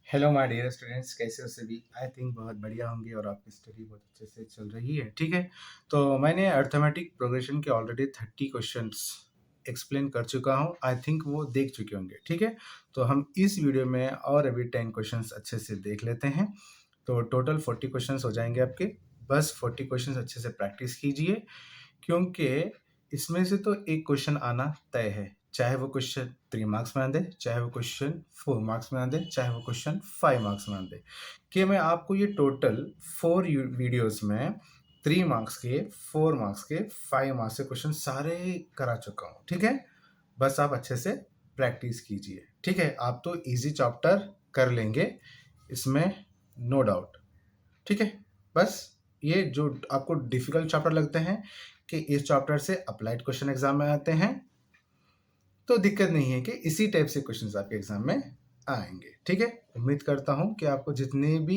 Hello my dear students, कैसे हो सभी? आई थिंक बहुत बढ़िया होंगे और आपकी स्टडी बहुत अच्छे से चल रही है। ठीक है, तो मैंने अर्थमेटिक प्रोग्रेशन के ऑलरेडी 30 क्वेश्चंस एक्सप्लेन कर चुका हूँ। आई थिंक वो देख चुके होंगे। ठीक है, तो हम इस वीडियो में और अभी 10 क्वेश्चंस अच्छे से देख लेते हैं। तो टोटल 40 क्वेश्चंस हो जाएंगे आपके। बस 40 क्वेश्चंस अच्छे से प्रैक्टिस कीजिए, क्योंकि इसमें से तो एक क्वेश्चन आना तय है। चाहे वो क्वेश्चन 3 मार्क्स में आ दे, चाहे वो क्वेश्चन 4 मार्क्स में आ दे, चाहे वो क्वेश्चन 5 मार्क्स में आ दे। कि मैं आपको ये टोटल 4 वीडियोस में 3 मार्क्स के, 4 मार्क्स के, 5 मार्क्स के क्वेश्चन सारे करा चुका हूँ। ठीक है, बस आप अच्छे से प्रैक्टिस कीजिए। ठीक है, आप तो इजी चैप्टर कर लेंगे, इसमें नो डाउट। ठीक है, बस ये जो आपको डिफिकल्ट चैप्टर लगते हैं कि इस चैप्टर से अप्लाइड क्वेश्चन एग्जाम में आते हैं, तो दिक्कत नहीं है कि इसी टाइप से क्वेश्चंस आपके एग्जाम में आएंगे। ठीक है, उम्मीद करता हूं कि आपको जितने भी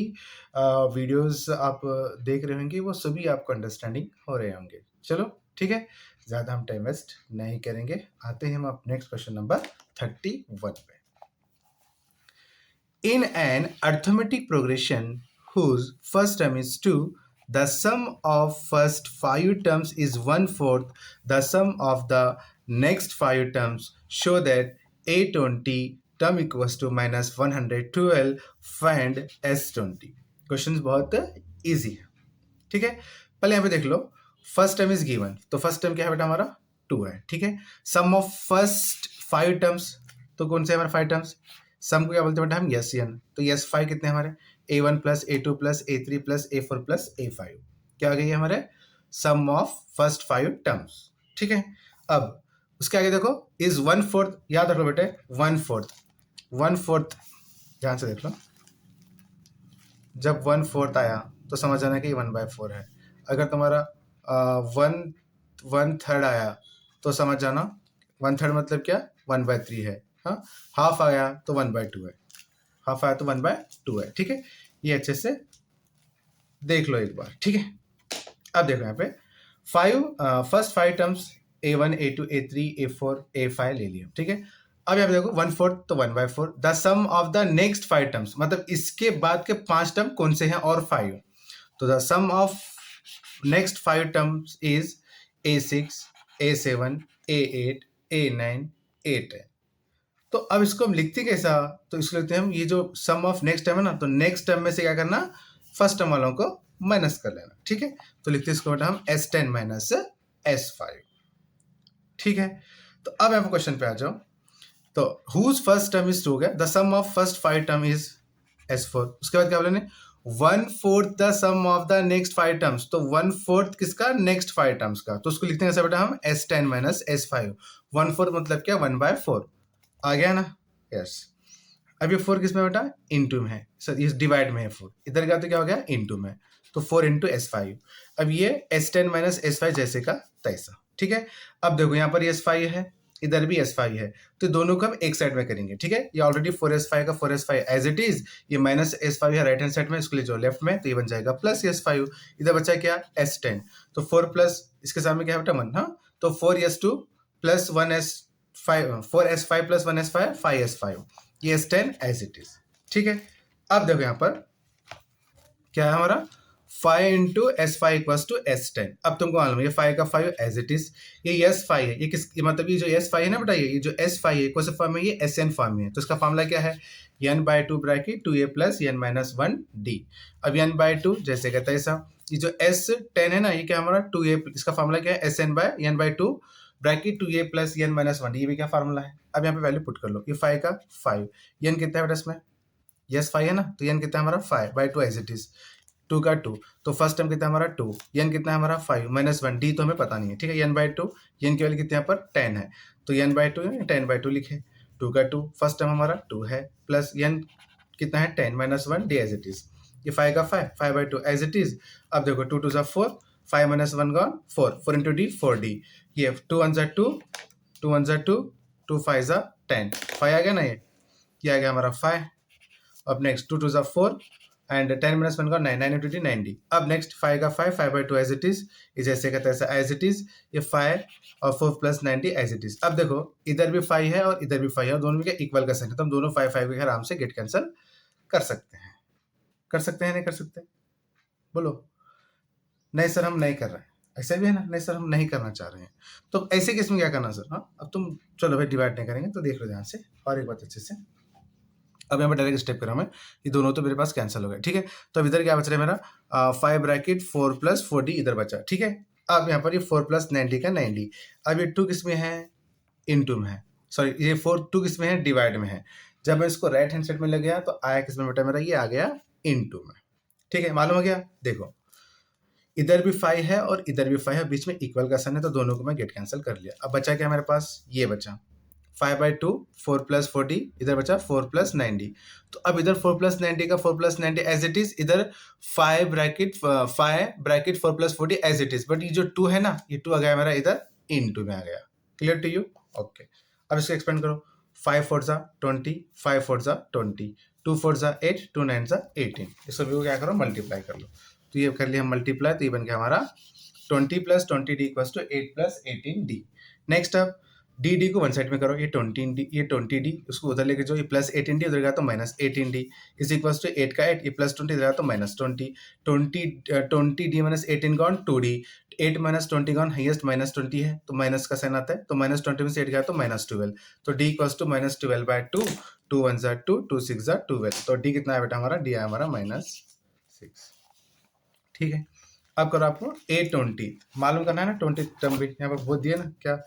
वीडियोस आप देख रहे होंगे वो सभी आपको अंडरस्टैंडिंग हो रहे होंगे। चलो ठीक है, ज़्यादा हम टाइम वेस्ट नहीं करेंगे, आते हैं हम आप नेक्स्ट क्वेश्चन नंबर 31 पे। In an arithmetic progression whose first term is 2, the sum of first 5 terms is 1/4 the sum of the next 5 terms. Show that A20 term equals to minus 112. Find S20. Question बहुत easy है। ठीक है, पहले यहाँ पे देख लो, first term is given, तो first term क्या है बेटा हमारा 2 है। ठीक है, सम ऑफ फर्स्ट 5 टर्म्स, तो कौन से हमारे 5 टर्म्स, सम को क्या बोलते हैं बेटा हम, यस एन। तो यस 5 कितने हमारे, A1 plus A2 plus A3 plus A4 plus A5, क्या आ गई हमारे सम ऑफ फर्स्ट 5 टर्म्स। ठीक है, अब उसके आगे देखो, इज 1/4, याद रखो बेटे 1/4, 1/4 ध्यान से देख लो, जब 1/4 आया तो समझ आना कि 1/4 है। अगर तुम्हारा 1/3 आया तो समझ जाना 1/3 मतलब क्या, 1/3 है। हाँ, हाफ आया तो 1/2 है, हाफ आया तो 1/2 है। ठीक है, ये अच्छे से देख लो एक बार। ठीक है, अब देखो यहाँ पे first 5 terms A1 A2 A3 A4 A5 ले लिया। ठीक है, अब यहाँ पे देखो 1/4 तो 1/4 the sum of the next 5 terms, मतलब इसके बाद के 5 टर्म कौन से हैं, और 5, तो the sum of next 5 terms is A6 A7 A8 A9 A10। तो अब इसको हम लिखते कैसा, तो इसको लिखते हैं हम, ये जो सम ऑफ नेक्स्ट टर्म है ना, तो नेक्स्ट टर्म में से क्या करना, फर्स्ट टर्म वालों को माइनस कर लेना। ठीक है, तो लिखते हैं इसको बेटा हम S10 माइनस S5। ठीक है, तो अब यहाँ पर क्वेश्चन पे आ जाओ, तो हुज फर्स्ट टर्म इज 2 हो गया, the sum of first 5 term is S4। उसके बाद क्या बोले, 1/4 the sum of the next 5 terms, तो 1/4 किसका, नेक्स्ट 5 टर्म्स का, तो उसको लिखते हैं कैसे बेटा हम, S10 माइनस S5। 1/4 मतलब क्या, 1/4 आ गया ना, यस। अब ये 4 किस में बेटा, इनटू में है, सर ये डिवाइड में है 4, इधर गया तो क्या हो गया, इनटू में, तो 4 इंटू S5। अब ये S10 माइनस S5 जैसे का तैसा। ठीक है, अब देखो यहाँ पर S5 है, इधर भी S5 है, तो दोनों को हम एक साइड में करेंगे। ठीक है, ये ऑलरेडी 4S5 का 4S5 एज इट इज, ये माइनस S5 है राइट हैंड साइड में, इसके लिए जो लेफ्ट में, तो ये बन जाएगा प्लस S5। इधर बचा क्या, S10, तो 4 प्लस इसके सामने क्या है बेटा 1, हाँ, तो 4S2 plus 1S5, 4S5 plus 1S5 5S5, ये S10 एज इट इज। ठीक है, अब देखो यहाँ पर क्या है हमारा, 5 into S5 equals to S10। अब तुमको मालूम है ये 5 का 5 एज इट इज, ये S5 है, ये किस, ये मतलब ये जो S5 है ना बेटा, ये जो S5 है कौन से फॉर्म में, ये SN फॉर्म में है, तो इसका फॉर्मूला क्या है, n/2 bracket 2a plus n-1d। अब n/2 जैसे कहता है ऐसा, ये जो S10 है ना, ये क्या हमारा 2a, इसका फॉर्मूला क्या है, SN/n/2 bracket 2a plus n-1d, ये भी क्या फॉर्मूला है। अब यहाँ पे वैल्यू पुट कर लो, ये 5 का 5, n कितना है बेटा इसमें, यस 5 है ना, तो n कितना है हमारा 5/2 एज इट इज, 2 का 2, तो फर्स्ट टर्म कितना है हमारा 2, n कितना है हमारा 5 माइनस 1, d तो हमें पता नहीं है। ठीक है, n/2, n की वैल्यू कितने यहाँ पर 10 है, तो n/2 10/2 लिखे, 2 का 2, फर्स्ट टर्म हमारा 2 है, प्लस n कितना है 10 minus 1 d as it is, ये 5 का 5 5/2 एज इट इज। अब देखो 2 2 4, 5 minus 1 gone 4, 4 into D 4d, ये 2 1 2, 2 1 2, 2 5 10, 5 आ गया ना, ये आ गया हमारा 5। अब नेक्स्ट 2 2 4 एंड 10 माइनस 1 का 9, 9 इंटू 90। अब नेक्स्ट 5 का 5 5/2 एज इट इज, जैसे का तैसा एज इट इज, ये 5 और 4 प्लस 90 एज इट इज। अब देखो इधर भी 5 है और इधर भी 5 है, और दोनों में क्या इक्वल का साइन है, तो हम दोनों 5 5 के आराम से गेट कैंसिल कर सकते हैं। कर सकते हैं नहीं कर सकते? बोलो। नहीं सर हम नहीं कर रहे हैं, ऐसा भी है ना, नहीं सर हम नहीं करना चाह रहे हैं। तो ऐसे केस में क्या करना सर? हाँ अब तुम चलो भाई डिवाइड नहीं करेंगे तो देख लो ध्यान से और एक बात अच्छे से। अब यहाँ पर डायरेक्ट स्टेप करा मैं, ये दोनों तो मेरे पास कैंसिल हो गए, ठीक है। तो अब इधर क्या बच रहा है मेरा 5 ब्रैकेट 4 प्लस 4d इधर बचा, ठीक है। अब यहाँ पर ये 4 प्लस 90 का 90, अब ये 2 किस में है? इनटू में है, सॉरी ये 4 2 किस में है? डिवाइड में है। जब मैं इसको राइट हैंड साइड में ले गया तो आया किस में बेटा मेरा? ये आ गया इनटू में, ठीक है। मालूम हो गया? देखो इधर भी 5 है और इधर भी 5 है, बीच में इक्वल का साइन है तो दोनों को मैं गेट कैंसिल कर लिया। अब बचा क्या मेरे पास? ये बचा 5/2 4 प्लस 40, इधर बचा 4 प्लस 90। तो अब इधर 4 प्लस 90 का 4 प्लस 90 एज इट इज, इधर 5 bracket 4 plus 40 as it is, but ये जो 2 है ना, ये 2 आ गया मेरा इधर इनटू में आ गया। Clear to you? ओके। अब इसको एक्सपेंड करो, 5 4 जा 20, 5 4 जा 20, 2 4 जा 8, 2 9 जा 18। इसको भी क्या करो? मल्टीप्लाई कर लो। तो ये कर लिया मल्टीप्लाई, तो ये बन गया हमारा 20 plus 20d equals to 8 plus 18d। Next अब डी को वन साइड में करो, ये 20d उसको उधर लेके जाओ, ये प्लस 18d उधर गया तो minus 18d is equals to 8 का 8, ये प्लस 20 इधर गया तो minus 20, 20d minus 18 gone 2d, 8 minus 20 gone highest minus 20 है तो माइनस का साइन आता है, तो माइनस 20 में से 8 गया तो माइनस 12, तो d इक्वल्स टू माइनस 12/2, 2 1 जा 2, 2 6 जा 12, तो d कितना है बेटा हमारा? d है हमारा -6, ठीक है। अब करो आपको A20 मालूम करना है ना, 20 टर्म भी यहाँ पर बहुत दिया ना, क्या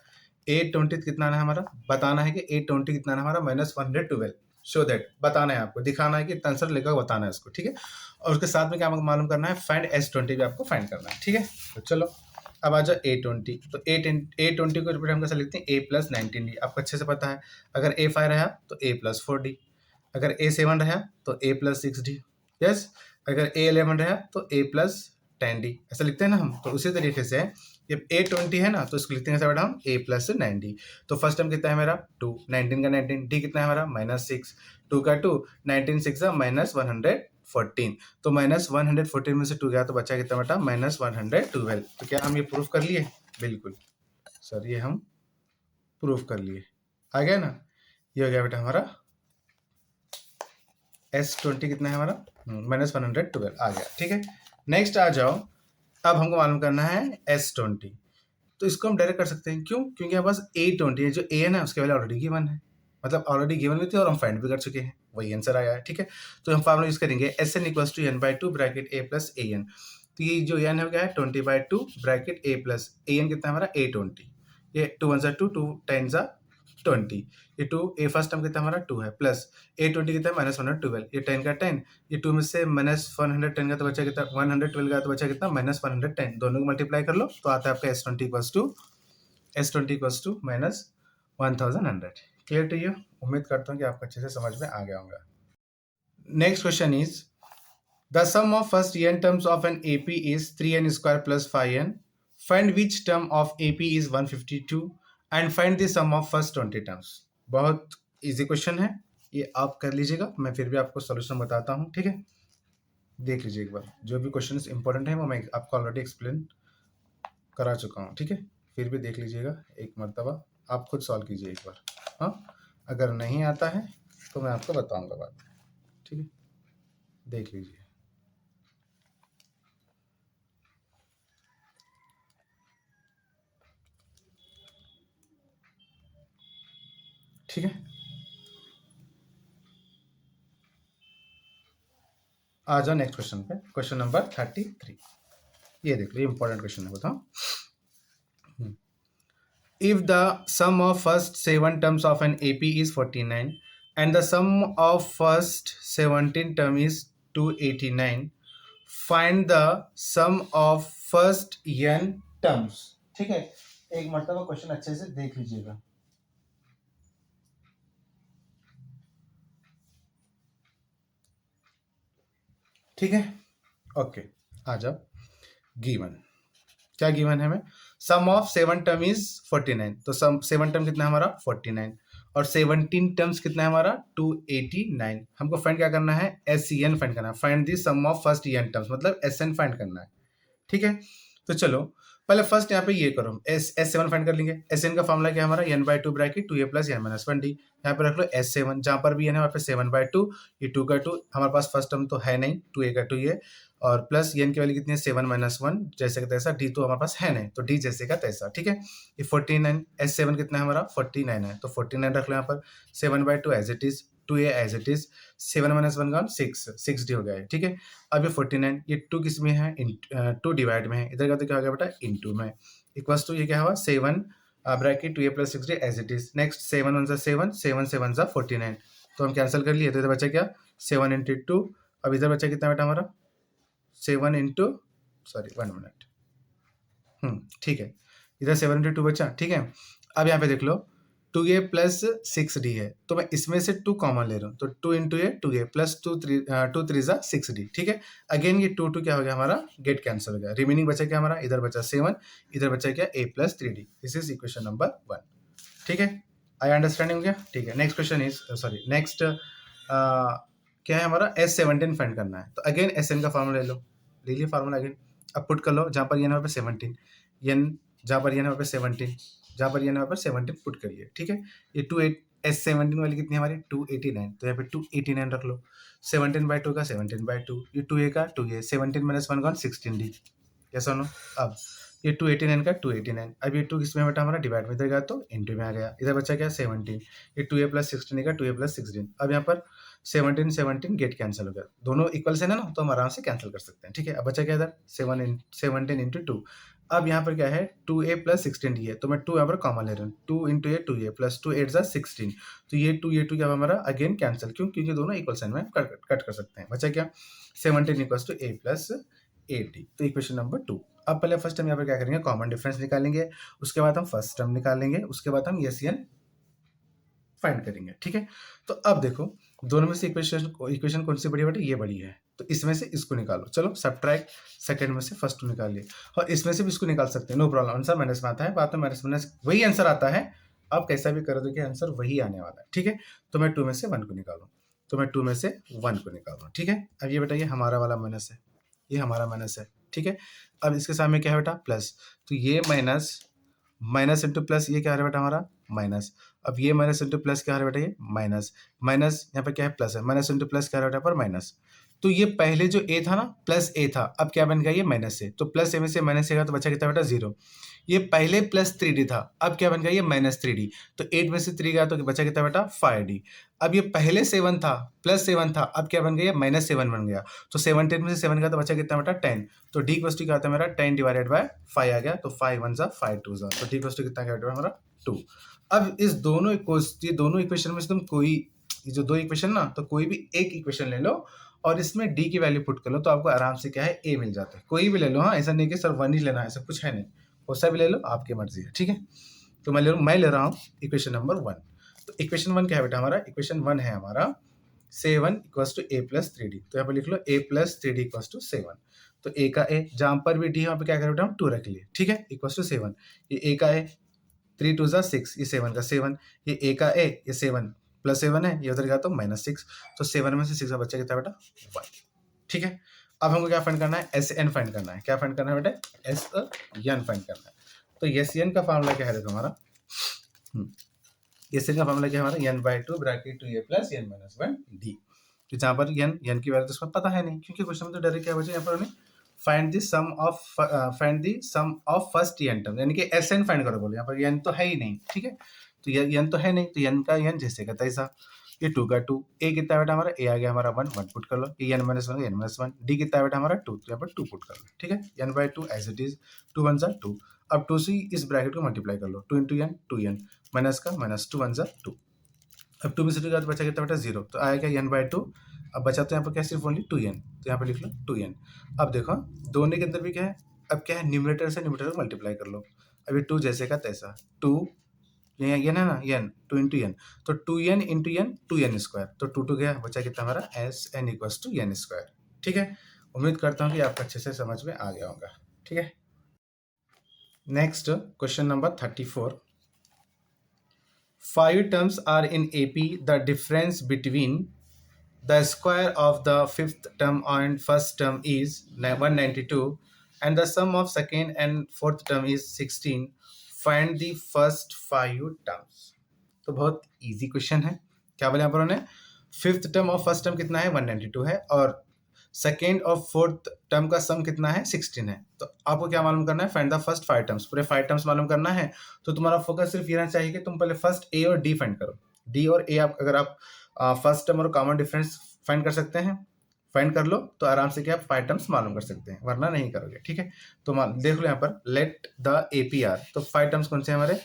A20 कितना है हमारा? बताना है कि A20 कितना है हमारा? -112। शो दैट बताना है आपको, दिखाना है कि इतना आंसर लेकर बताना है इसको, ठीक है। और उसके साथ में क्या मालूम करना है? फाइंड S20 भी आपको फाइंड करना है, ठीक है। तो चलो अब आ जाओ A20, तो A20 को हम कैसे लिखते हैं? A प्लस 19d, आपको अच्छे से पता है। अगर A5 रहा तो A प्लस 4d, अगर A7 रहा तो A प्लस 6d, यस। अगर A11 रहा तो A प्लस 10d, ऐसा लिखते हैं ना हम। तो उसी तरीके से जब A20 है ना तो इसको लिखते हैं कैसे बेटा हम? A plus 90। तो फर्स्ट टर्म कितना है मेरा? 2, 19 का 19, d कितना है हमारा? -6, 2 का 2, 19 6 -114, तो -114 में से 2 गया तो बचा कितना बेटा? -112। तो क्या हम ये प्रूफ कर लिए? बिल्कुल सर, ये हम प्रूफ कर लिए। आ गया ना? ये हो गया बेटा हमारा S20 कितना है हमारा? -112 आ गया, ठीक है। नेक्स्ट आ जाओ, अब हमको मालूम करना है S20, तो इसको हम डायरेक्ट कर सकते हैं। क्यों? क्योंकि हमारे पास A20 है, जो A है ना उसके वैल्यू ऑलरेडी गिवन है, मतलब ऑलरेडी गिवन भी थी और हम फाइंड भी कर चुके हैं, वही आंसर आया है, ठीक है। तो हम फार्मूला यूज करेंगे SN equals to n/2 bracket A plus AN। तो ये जो n हो गया है 20/2 ब्रैकेट A प्लस AN कितना है हमारा? A20, ये 2 1 2, 2 10 20, ये 2 A फर्स्ट टर्म कितना हमारा? 2 है, प्लस A20 कितना है? -112, ये 10 का 10, ये 2 में से -110 का तो बचा कितना? 112 का तो बचा कितना? -110, दोनों को मल्टीप्लाई कर लो तो आता है आपका S20 equals to -1100। Clear to you? उम्मीद करता हूँ कि आपको अच्छे से समझ में आ गया होगा। Next question is the sum of first n terms of an AP is 3n square plus 5n, find which term of AP is 152 and find the sum of first 20 terms. बहुत इजी क्वेश्चन है, ये आप कर लीजिएगा, मैं फिर भी आपको सॉल्यूशन बताता हूँ, ठीक है। देख लीजिए एक बार, जो भी क्वेश्चन इंपॉर्टेंट है वो मैं आपको ऑलरेडी एक्सप्लेन करा चुका हूँ, ठीक है। फिर भी देख लीजिएगा एक मरतबा, आप खुद सॉल्व कीजिए एक बार। हाँ अगर नहीं आता है तो मैं आपको बताऊंगा बाद में, ठीक है। देख लीजिए। ठीक है, आ जाओ नेक्स्ट क्वेश्चन पे, क्वेश्चन नंबर 33। ये देख लीजिए, इंपॉर्टेंट क्वेश्चन है, बताओ। If the sum of first 7 terms of an AP is 49 and the sum of first 17 term is 289, find the sum of first n terms। ठीक है, एक मरतबा क्वेश्चन अच्छे से देख लीजिएगा। ठीक है, ओके, आ जाओ। गिवन क्या गिवन है हमें? सम ऑफ 7 टर्म इज 49, तो सम 7 टर्म कितना है हमारा? 49, और 17 टर्म्स कितना है हमारा? 289। हमको फाइंड क्या करना है? SCN फाइंड करना है, find the sum of first n terms, मतलब SN फाइंड करना है, ठीक है। तो चलो पहले फर्स्ट यहाँ पे ये करो, S7 फाइंड कर लेंगे। Sn का फॉर्मूला क्या है हमारा, n by two bracket 2a plus n minus 1d। यहाँ पे रख लो S7, जहाँ पर भी n है वहाँ पे 7/2, ये 2 का 2, हमारे पास फर्स्ट टर्म तो है नहीं, 2a का 2 ये, और प्लस n की वैल्यू कितनी है 7 माइनस 1, जैसे का तैसा, d तो हमारे पास है नहीं, तो d जैसे का तैसा, ठीक है। ये 49, S7 कितना है हमारा 49 है, तो 49 रख लो यहाँ पर, 7/2 as it is, 2a as it is, 7 minus 1 का 6d हो गया है, ठीक है। अब ये 49, ये 2 किस में है, 2 डिवाइड में है, इधर का तो क्या हो गया बेटा, इनटू में, इक्वल्स टू ये क्या हुआ 7 bracket 2a plus 6d as it is. Next 7 1 7, 7 7 49, तो हम कैंसिल कर लिए, तो इधर बचा क्या 7 इंटू 2, अब इधर बचा कितना बेटा हमारा 7 इंटू, सॉरी 1 मिनट, ठीक है, इधर 7 इंटू 2 बचा, ठीक है। अब यहाँ पे देख लो 2a प्लस 6d है, तो मैं इसमें से 2 कॉमन ले रहा हूँ, तो 2 इंटू ए 2a प्लस 2 3 6d, ठीक है। अगेन ये 2 2 क्या हो गया हमारा, गेट कैंसिल हो गया, रिमेनिंग बचा क्या हमारा, इधर बचा 7, इधर बचा क्या a plus 3d, this is equation number 1, ठीक है। आई अंडरस्टैंडिंग हो गया, ठीक है। Next question is, sorry next क्या है हमारा, S17 फाइंड करना है, तो अगेन Sn का फार्मूला ले लो, ले लिया फार्मूला, अगेन अब पुट कर लो, जहाँ पर ये ना पे 17, n जहाँ पर ये ना पे 17, जहाँ पर ये ना पर 17 पुट करिए, ठीक है। ये S17 वाली कितनी है हमारी 289, तो यहाँ पे 289 रख लो, 17/2 का 17/2, ये 2a का 2a, 17 माइनस 1 का 16d, ऐसा नो। अब ये 289 का 289, अब ये 2 किसमें बेटा हमारा डिवाइड में, इधर गया तो इंटू में आ गया, इधर बचा क्या 17, ये 2a प्लस 16 का 2a प्लस 16, अब यहाँ पर 17 17 गेट कैंसिल हो गया, दोनों इक्वल से ना, तो हम आराम से कैंसिल कर सकते हैं, ठीक है। अब बचा क्या इधर 17 इंटू 2, अब यहाँ पर क्या है 2a प्लस 16d है, तो मैं 2 यहाँ पर कॉमन ले रहा हूँ, 2 इंटू ए 2a प्लस 2 8 16, तो ये 2 क्या हमारा अगेन कैंसिल, क्यों, क्योंकि दोनों इक्वल साइन में कट कर सकते हैं। बचा क्या 17 equals to a plus 8d, तो इक्वेशन नंबर 2। अब पहले फर्स्ट टर्म यहाँ पर क्या करेंगे, कॉमन डिफरेंस निकालेंगे, उसके बाद हम फर्स्ट टर्म निकालेंगे, उसके बाद हम SN फाइंड करेंगे, ठीक है। तो अब देखो दोनों में से इक्वेशन कौन सी बड़ी बेटा, ये बड़ी है, तो इसमें से इसको निकालो, चलो सब्ट्रैक्ट सेकंड में से फर्स्ट निकाल लिए, और इसमें से भी इसको निकाल सकते हैं, नो प्रॉब्लम, आंसर माइनस में आता है, बाद में माइनस माइनस वही आंसर आता है, आप कैसा भी करो देखिए आंसर वही आने वाला है, ठीक है। तो मैं 2 में से 1 को निकालूं, तो मैं 2 में से 1 को निकालूं, ठीक है। अब ये बेटा ये हमारा वाला माइनस है, ये हमारा माइनस है, ठीक है। अब इसके सामने क्या है बेटा प्लस, तो ये माइनस, माइनस इंटू प्लस, ये क्या है बेटा हमारा माइनस, अब ये माइनस इंटू प्लस क्या है बेटा, ये माइनस, माइनस यहाँ पे क्या है प्लस है, माइनस इंटू प्लस क्या है बेटा पर माइनस, तो ये पहले जो ए था ना प्लस ए था, अब क्या बन गया ये माइनस से, तो प्लस ए में से माइनस ए का तो बचा कितना बेटा 0, ये पहले प्लस 3d था, अब क्या बन गया ये माइनस 3d, तो 8 में से 3 गया तो बचा कितना बेटा 5d, अब ये पहले 7 था प्लस 7 था, अब क्या बन गया माइनस 7 बन गया, तो 17 में से 7 का तो बचा कितना बेटा 10, तो डी इक्वल्स टू क्या होता है मेरा 10 डिवाइडेड बाय 5 आ गया, तो 5 1 5 2 तो डी इक्वल्स टू कितना क्या बेटा हमारा 2। अब इस दोनों ये दोनों इक्वेशन में से तुम कोई, ये जो दो इक्वेशन ना, तो कोई भी एक इक्वेशन ले लो और इसमें डी की वैल्यू पुट कर लो, तो आपको आराम से क्या है ए मिल जाता है, कोई भी ले लो, हाँ ऐसा नहीं कि सर 1 ही लेना है, ऐसा कुछ है नहीं, कौन सा भी ले लो आपकी मर्जी है, ठीक है। तो मैं ले रहा हूँ इक्वेशन नंबर 1, तो इक्वेशन 1 क्या है बेटा हमारा, इक्वेशन 1 है हमारा 7 equals to a plus 3d, तो यहाँ पर लिख लो a plus 3d equals to 7, तो a का a जहाँ पर भी d वहाँ पे क्या करें बेटा हम 2 रख लिए, ठीक है, इक्वल्स टू 7, ये a का a 3 2 6, ये 7 का 7, ये a का a, ये 7 प्लस 7 है, ये उधर गया तो माइनस 6, तो 7 में से 6 का बच्चा कितना बेटा 1, ठीक है। अब हमको क्या फाइंड करना है, SN फाइंड करना है, क्या फाइंड करना है बेटा SN फाइंड करना है, तो SN का फार्मूला क्या है देखो हमारा, SN का फार्मूला क्या है हमारा n/2 bracket 2a plus n minus 1d, तो जहाँ पर n की वैल्यू तो उसको पता है नहीं, क्योंकि क्वेश्चन में तो डायरेक्ट क्या बचा यहाँ पर हमें find the sum of first n term, यानी कि SN फाइंड करो बोले, यहाँ पर n तो है ही नहीं, ठीक है, तो ये n तो है नहीं, तो n का n जैसे का तैसा, ये 2 का 2, a कितना बेटा हमारा a आ गया हमारा 1 पुट कर लो, ये n minus 1 n minus 1, d कितना बेटा हमारा 2, तो यहाँ पर 2 पुट कर लो, ठीक है, n/2 एज इट इज, 2 1 2, अब 2 से इस ब्रैकेट को मल्टीप्लाई कर लो, 2 इंटू n 2n, माइनस का माइनस 2 1 2, अब 2 में से 2 तो बचा कितना बेटा 0, तो आएगा n/2, अब बचा तो यहाँ पर क्या सिर्फ ओनली 2n, तो यहाँ पर लिख लो 2n। अब देखो दोनों के अंदर भी क्या है, अब क्या है न्यूमरेटर से न्यूमरेटर को मल्टीप्लाई कर लो, अभी 2 जैसे का तैसा, 2 ये n है ना n 2 इंटू n, तो 2n into n 2n square, तो 2 2 गया, बचा कितना हमारा SN equals to n square, ठीक है। उम्मीद करता हूँ कि आपको अच्छे से समझ में आ गया होगा, ठीक है। Next question number 34, 5 terms are in AP, the difference between the square of the fifth term and first term is 192, and the sum of second and fourth term is 16, find the first 5 terms। तो बहुत easy question है। क्या बोले यहाँ पर उन्होंने, fifth term और first term कितना है 192 है, और सेकेंड और फोर्थ टर्म का सम कितना है 16 है। तो आपको क्या मालूम करना है, फाइंड द फर्स्ट 5 टर्म्स, पूरे 5 टर्म्स मालूम करना है। तो तुम्हारा फोकस सिर्फ ये रहना चाहिए कि तुम पहले फर्स्ट ए और डी फाइंड करो। डी और ए आप अगर आप फर्स्ट टर्म और कॉमन डिफरेंस फाइंड कर सकते हैं, फाइंड कर लो तो आराम से क्या आप 5 टर्म्स मालूम कर सकते हैं, वरना नहीं करोगे। ठीक है, तो देख लो यहाँ पर लेट द APR, तो 5 टर्म्स कौन से हमारे,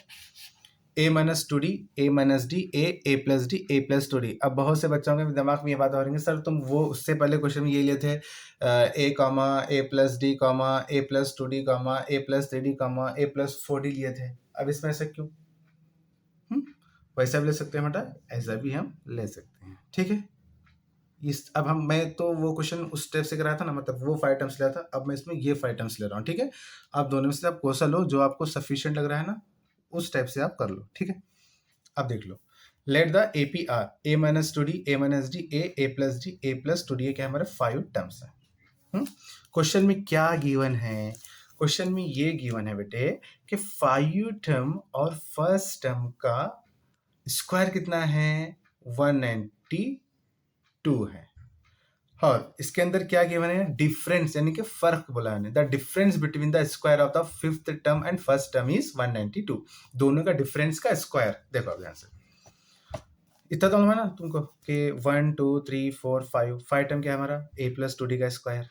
a minus two D, A minus D, A plus D, A plus two D. अब बहुत से बच्चों के दिमाग में ये बात हो रही है, सर तुम वो उससे पहले क्वेश्चन में ये लिए थे ए कॉमा ए प्लस डी कॉमा ए प्लस टू डी कॉमा ए प्लस थ्री डी कॉमा ए प्लस फोर डी लिए थे, अब इसमें ऐसा क्यों? वैसा भी ले सकते हैं बेटा, ऐसा भी हम ले सकते हैं। ठीक है, इस अब मैं तो वो क्वेश्चन उस टाइप से कराया था ना, मतलब वो 5 टर्म्स लिया था, अब मैं इसमें ये 5 टर्म्स ले रहा हूँ। ठीक है, आप दोनों में से आप कौन सा लो जो आपको सफिशिएंट लग रहा है ना, उस टाइप से आप कर लो। ठीक है, अब देख लो, let the APR a minus two D, A minus D, A plus D, A plus two D, ये क्या हमारे 5 टर्म्स है। क्वेश्चन में क्या गिवन है, क्वेश्चन में ये गिवन है बेटे कि 5 टर्म और फर्स्ट टर्म का स्क्वायर कितना है 192 है, और इसके अंदर क्या गिवन है, डिफरेंस यानी कि फर्क बोला है, the difference between the square of the fifth term and first term is 192, दोनों का डिफरेंस का स्क्वायर। देखो अब यहाँ से इतना तो है ना तुमको कि 1 2 3 4 5 टर्म क्या है हमारा a प्लस टू डी का स्क्वायर,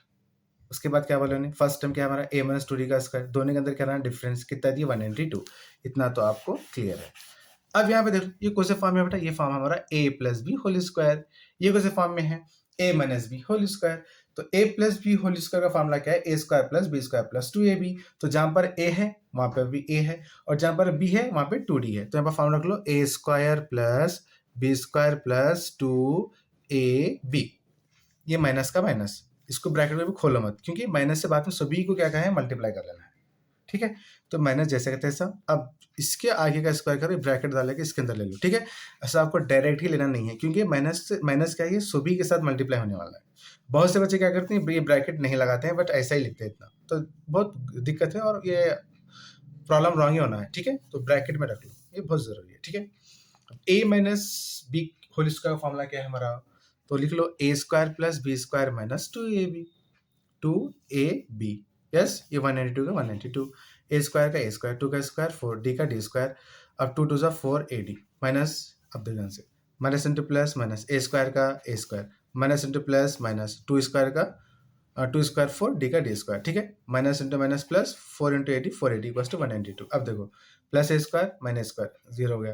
उसके बाद क्या बोले उन्हें, फर्स्ट टर्म क्या है हमारा a माइनस टू डी का स्क्वायर, दोनों के अंदर क्या रहा डिफरेंस कितना दिया 192, इतना तो आपको क्लियर है। अब यहाँ पे देखो ये कौन से फॉर्म में बेटा, ये फॉर्म हमारा a plus B whole square, ये कौन से फॉर्म में है a minus B whole square. तो a plus B whole square का फॉर्मूला क्या है, a square plus B square plus 2ab, तो जहां पर a है वहां पर भी a है, और जहां पर b है वहां पे 2d है, तो यहाँ पर फॉर्मूला रख लो a square plus B square plus 2ab, ये माइनस का माइनस, इसको ब्रैकेट में भी खोलो मत, क्योंकि माइनस से बाद में सभी को क्या कहें मल्टीप्लाई कर लेना है। ठीक है, तो माइनस जैसे कहते हैं सब, अब इसके आगे का स्क्वायर करो, ब्रैकेट डाल के इसके अंदर ले लो। ठीक है, ऐसा आपको डायरेक्ट ही लेना नहीं है, क्योंकि माइनस क्या है, सभी के साथ मल्टीप्लाई होने वाला है। बहुत से बच्चे क्या करते हैं, ये ब्रैकेट नहीं लगाते हैं, बट ऐसा ही लिखते हैं इतना, तो बहुत दिक्कत है और ये प्रॉब्लम रॉन्ग ही होना है। ठीक है, तो ब्रैकेट में रख लो, ये बहुत जरूरी है। ठीक है, a minus B whole square का फॉर्मूला क्या है हमारा, तो लिख लो a square plus B square minus 2ab, yes, ये 192 का 192, a स्क्वायर का a स्क्वायर, 2 का स्क्वायर 4d का d स्क्वायर, अब 2 2 4ad माइनस, अब देखो से minus into plus minus a square का a square minus into plus minus 2 square का 2 स्क्वायर 4d का d स्क्वायर। ठीक है, minus into minus plus 4 into 80 480 equals to 192। अब देखो plus a square minus square 0 हो गया,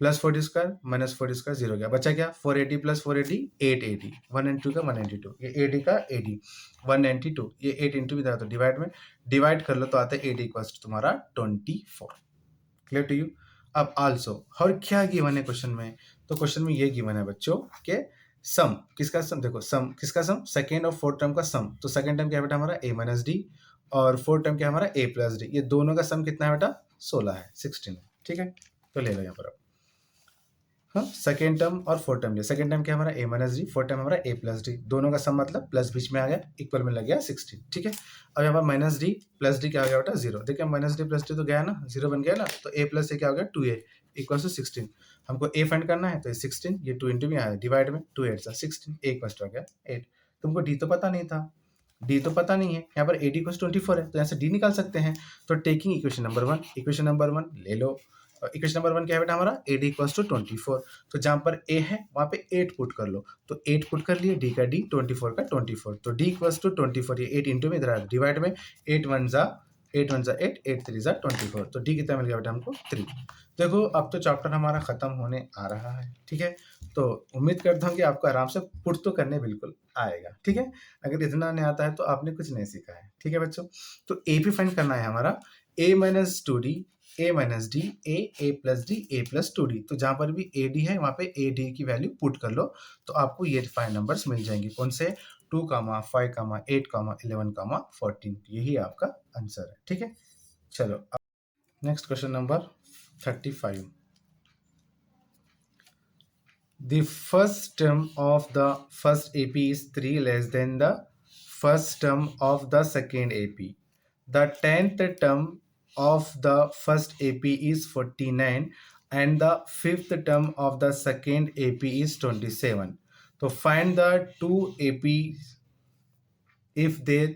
प्लस 40 स्क्वायर माइनस 40 स्क्वायर 0 हो गया, बचा क्या 480 प्लस 480 880, 192 का 192, ये 80 का 80 192, ये 8 इंटू भी था तो डिवाइड में डिवाइड कर लो तो आता है 80 इक्वल्स टू तुम्हारा 24। Clear to you. अब आल्सो और क्या गिवन है क्वेश्चन में, तो क्वेश्चन में ये गिवन है बच्चों के सम किसका सम, देखो सम किसका सम, सेकेंड और फोर्थ टर्म का सम, तो सेकेंड टर्म क्या है बेटा हमारा a माइनस डी, और फोर्थ टर्म क्या है हमारा a प्लस डी, ये दोनों का सम कितना है बेटा 16 है 16 है। ठीक है, तो ले लो यहाँ पर अब, हाँ सेकेंड टर्म और फोर्थ टर्म, सेकेंड टर्म क्या हमारा a minus D, fourth term हमारा a प्लस डी, दोनों का सम मतलब प्लस बीच में आ गया, इक्वल में लग गया 16। ठीक है, अब यहाँ पर माइनस डी प्लस डी क्या हो गया बेटा 0, देखिए माइनस डी प्लस डी तो गया ना 0 बन गया ना, तो a प्लस ए क्या हो गया 2a इक्वल टू 16, हमको a फाइंड करना है तो ये 16, ये 2 इंटू में आया डिवाइड में 2 8 16, a इक्वल टू आ गया 8। तुमको d तो पता नहीं था, d तो पता नहीं है, यहाँ पर 8 इक्वल 24 है, तो यहाँ से d निकाल सकते हैं, तो taking equation number 1, equation number 1 ले लो, इक्वेशन नंबर 1 क्या है बेटा हमारा AD इक्वल्स टू 24, तो जहाँ पर A है वहाँ पे 8 पुट कर लो, तो 8 पुट कर लिए, D का D 24 का 24, तो D इक्वल्स टू 24, ये 8 इंटू में इधर आया डिवाइड में 8 1 जा 8 8 8 3 जा 24, तो D कितना मिल गया बेटा हमको 3। देखो अब तो चैप्टर हमारा खत्म होने आ रहा है। ठीक है, तो उम्मीद करता हूँ कि आपको आराम से पुट तो करने बिल्कुल आएगा। ठीक है, अगर इतना नहीं आता है तो आपने कुछ नहीं सीखा है। ठीक है बच्चों, तो ए भी फाइंड करना है हमारा a minus two D, a minus D, a plus D, a plus two D, तो जहाँ पर भी a डी है वहाँ पे a डी की वैल्यू पुट कर लो, तो आपको ये 5 नंबर्स मिल जाएंगे, कौन से 2, 5, 8, 11, 14, यही आपका आंसर है। ठीक है, चलो next question number 35। The first term of the first AP is 3 less than the first term of the second AP. The 10th term of the first AP is 49 and the 5th term of the second AP is 27. तो find the two APs if their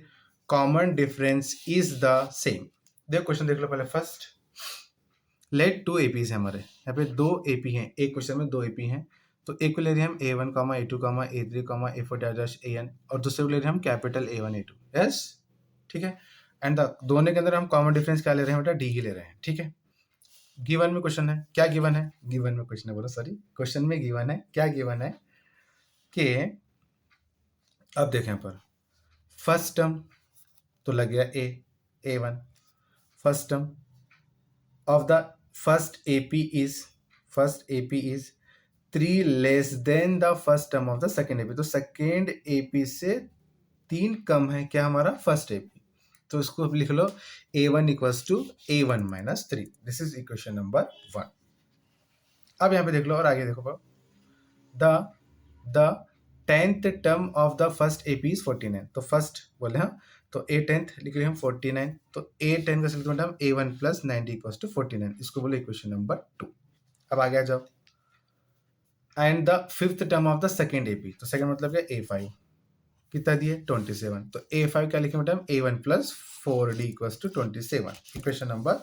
common difference is the same. देखो question देख लो पहले first. Late to APs है हमारे, यहाँ पे दो AP हैं, एक क्वेश्चन में दो एपी हैं। तो एक को ले रहे हैं हम A1, A2, A3, A4 dash AN, और दूसरे को ले रहे हैं हम कैपिटल A1 A2। यस, ठीक है। एंड दोनों के अंदर हम कॉमन डिफरेंस क्या ले रहे हैं बेटा, डी ही ले रहे हैं, ठीक है। गिवन में क्वेश्चन है, क्या गिवन है, गिवन में क्वेश्चन है, बोलो सॉरी, क्वेश्चन में गिवन है, क्या गिवन है कि अब देखें यहाँ पर फर्स्ट टर्म तो लग गया A1, first term of the first AP is 3 less than the first term of the second AP। तो सेकेंड AP से 3 कम है क्या हमारा फर्स्ट AP। तो इसको लिख लो A1 equals to A1 minus 3। This is equation number 1। अब यहाँ पे देख लो और आगे देखो, the 10th term of the first AP is 49। तो फर्स्ट बोले हम तो A10th लिख रहे हम 49। तो A10 का लिख हम A1 प्लस 90 इक्वल्स टू 49। इसको बोले इक्वेशन नंबर 2। अब आगे आ जाओ। And the 5th term of the second AP, तो सेकेंड मतलब क्या A5 कितना दिए 27। तो A5 क्या लिखे बेटा, A1 plus 4D equals to 27। Equation number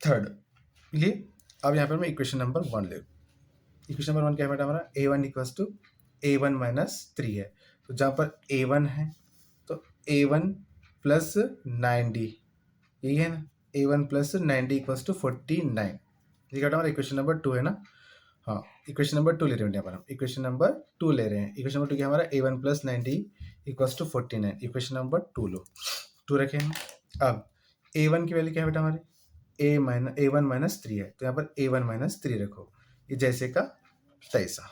3 लिए। अब यहाँ पर मैं इक्वेशन नंबर 1 ले। इक्वेशन नंबर 1 क्या है बेटा हमारा, A1 equals to A1 minus 3 है। तो जहाँ पर A1 है तो A1 प्लस 90, यही है ना, A1 प्लस 90 इक्वल्स टू 49। ये क्या हमारा इक्वेशन नंबर 2 है ना। हाँ, इक्वेशन नंबर 2 ले रहे हैं यहाँ पर हम, इक्वेशन नंबर 2 ले रहे हैं। इक्वेशन नंबर 2 क्या हमारा, A1 plus 90 equals to 49। Equation number 2 लो, 2 रखे हैं। अब A1 की वैल्यू क्या है बेटा हमारी, A1 माइनस 3 है। तो यहाँ पर A1 माइनस 3 रखो, ये जैसे का तैसा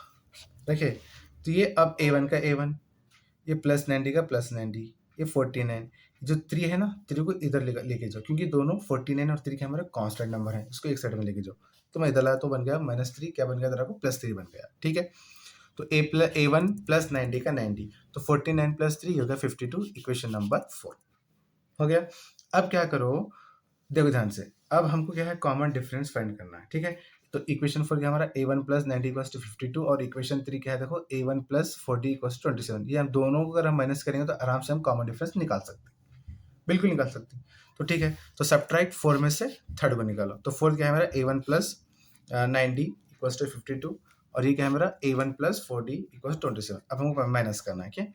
रखे। तो ये अब A1 का A1, ये प्लस 90 का प्लस 90, ये 49, जो 3 है ना, 3 को इधर लेके जाओ, क्योंकि दोनों 49 और 3 के हमारे कांस्टेंट नंबर है, इसको एक साइड में लेके जाओ। तो मैं इधर लाया तो बन गया -3, क्या बन गया इधर आपको +3 बन गया, ठीक है। तो A1 प्लस 90 का 90, तो 49 प्लस 3 हो गया 52। इक्वेशन नंबर 4 हो गया। अब क्या करो, देखो ध्यान से, अब हमको क्या है, कॉमन डिफरेंस फाइंड करना है, ठीक है। तो इक्वेशन 4 क्या हमारा, A1 प्लस 90 इक्वल्स टू 52, और इक्वेशन 3 क्या है, देखो A1 प्लस 40 इक्वल्स टू 27। ये हम दोनों को अगर हम माइनस करेंगे तो आराम से हम कॉमन डिफरेंस निकाल सकते हैं, बिल्कुल निकाल सकते हैं। तो ठीक है, तो सब्ट्रैक्ट 4 में से थर्ड को निकालो। तो 4 क्या है हमारा, A1 प्लस 90 इक्वल्स टू 52, और ये क्या है हमारा A1 प्लस 40 इक्वल्स टू 27। अब हमको माइनस करना है, क्या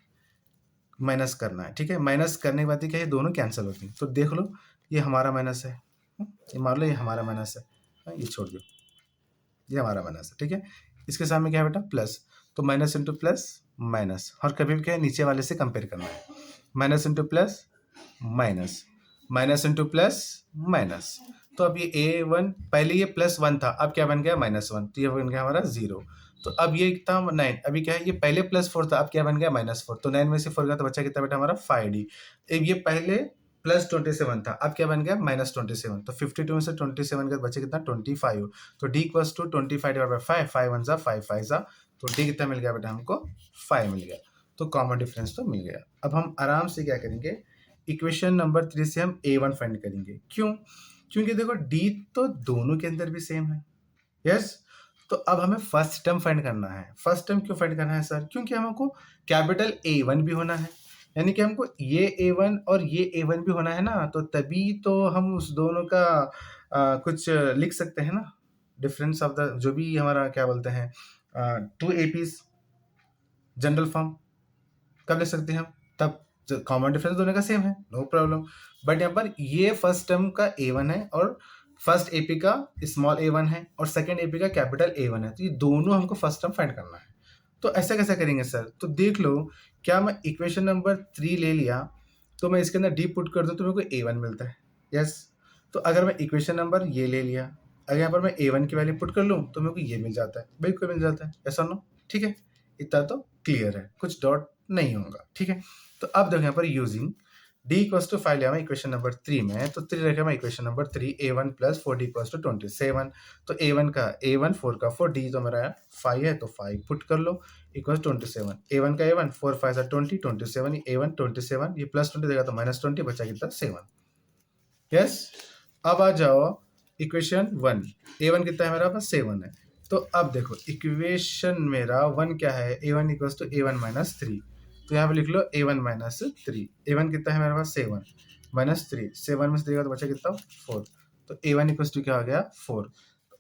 माइनस करना है, ठीक है। माइनस करने के बाद क्या है, दोनों कैंसिल होती हैं। तो देख लो, ये हमारा माइनस है, ये मान लो ये हमारा माइनस है, ये छोड़ दो, ये हमारा माइनस है, ठीक है। इसके सामने क्या है बेटा, प्लस। तो माइनस इंटू प्लस माइनस, और कभी भी क्या है, नीचे वाले से कंपेयर करना है। Minus into plus minus, minus into plus minus. तो अब ये A1, पहले ये +1 था, अब क्या बन गया -1, तो ये बन गया हमारा 0। तो अब ये था 9, अभी क्या है, ये पहले +4 था, अब क्या बन गया -4। तो 9 में से 4 गया तो बच्चा कितना बेटा हमारा 5D। अब ये पहले +27 था, अब क्या बन गया -27। तो 52 में से 27 का बच्चे कितना 25। तो D equals to 25 divide by 5, 5 1 5 5 जा, तो D कितना मिल गया बेटा हमको 5 मिल गया। तो कॉमन डिफरेंस तो मिल गया। अब हम आराम से क्या करेंगे, इक्वेशन नंबर 3 से हम A1 फाइंड करेंगे। क्यों, क्योंकि देखो D तो दोनों के अंदर भी सेम है, यस। तो अब हमें फर्स्ट टर्म फाइंड करना है। फर्स्ट टर्म क्यों फाइंड करना है सर, क्योंकि हमको कैपिटल A1 भी होना है, यानी कि हमको ये A1 और ये A1 भी होना है ना, तो तभी तो हम उस दोनों का कुछ लिख सकते हैं ना, डिफरेंस ऑफ द, जो भी हमारा क्या बोलते हैं, 2 APs जनरल फॉर्म कब लिख सकते हैं हम, तब कॉमन डिफरेंस दोनों का सेम है, नो प्रॉब्लम। बट यहाँ पर ये फर्स्ट टर्म का A1 है, और फर्स्ट AP का स्मॉल a1 है, और सेकेंड AP का कैपिटल A1 है। तो ये दोनों हमको फर्स्ट टर्म फाइंड करना है। तो ऐसा कैसे करेंगे सर, तो देख लो, क्या मैं इक्वेशन नंबर 3 ले लिया, तो मैं इसके अंदर D पुट कर दूँ तो मेरे को A1 मिलता है, यस। तो अगर मैं इक्वेशन नंबर ये ले लिया, अगर यहाँ पर मैं A1 की वैल्यू पुट कर लूँ तो मेरे को ये मिल जाता है, बिल्कुल मिल जाता है, ऐसा नो, ठीक है। इतना तो क्लियर है, कुछ डॉट नहीं होगा, ठीक है। तो अब देखो यहाँ पर यूजिंग डी इक्वल्स टू 5 लिया मैं इक्वेशन नंबर 3 में, तो 3 रखे मैं equation number 3 a1 plus 4d equals to 27। तो a1 का a1 4 का 4 d तो मेरा 5 है तो 5 पुट कर लो इक्वल्स 27। a1 का a1 4 5 सा 20 27 a1 27 ये प्लस 20 देगा तो माइनस 20 बचा कितना 7। यस अब आ जाओ इक्वेशन 1 a1 कितना है मेरा पास 7 है। तो अब देखो इक्वेशन मेरा 1 क्या है a1 equals to a1 minus 3। तो यहाँ पे लिख लो a1 माइनस 3। a1 कितना है मेरे पास 7 माइनस 3 7 में से देगा तो बचा कितना 4। तो a1 इक्वल्स टू क्या हो गया 4।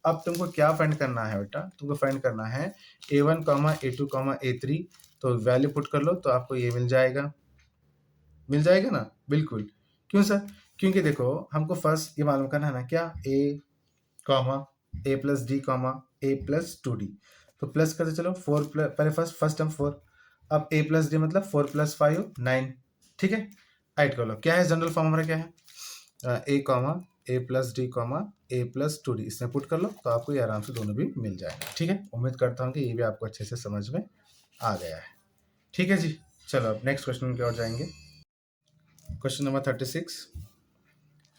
अब तुमको क्या फाइंड करना है बेटा, तुमको फाइंड करना है a1 a2 a3। तो वैल्यू पुट कर लो तो आपको ये मिल जाएगा ना बिल्कुल। क्यों सर? क्योंकि देखो हमको फर्स्ट ये मालूम करना है ना क्या a plus D a plus 2d। तो प्लस करते चलो 4 पहले फर्स्ट टर्म 4। अब a प्लस डी मतलब 4 प्लस 5 9। ठीक है ऐड कर लो। क्या है जनरल फॉर्म हमारा क्या है a plus D a plus 2d इसमें पुट कर लो तो आपको ये आराम से दोनों भी मिल जाएगा। ठीक है उम्मीद करता हूँ कि ये भी आपको अच्छे से समझ में आ गया है। ठीक है जी चलो अब नेक्स्ट क्वेश्चन की ओर जाएंगे। Question number 36.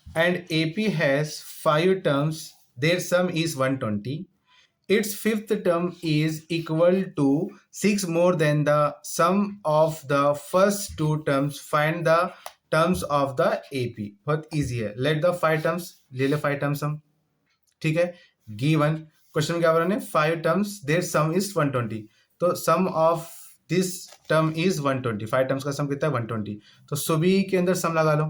And AP has 5 terms. Their sum is 120. Its fifth term is equal to 6 more than the sum of the first 2 terms. Find the terms of the AP. बहुत easy है। Let the 5 terms ले ले 5 terms हम। ठीक है given question में क्या बोला 5 terms their sum is 120। तो sum of this term is 120। 5 terms का सम कितना है 120। तो सभी के अंदर सम लगा लो,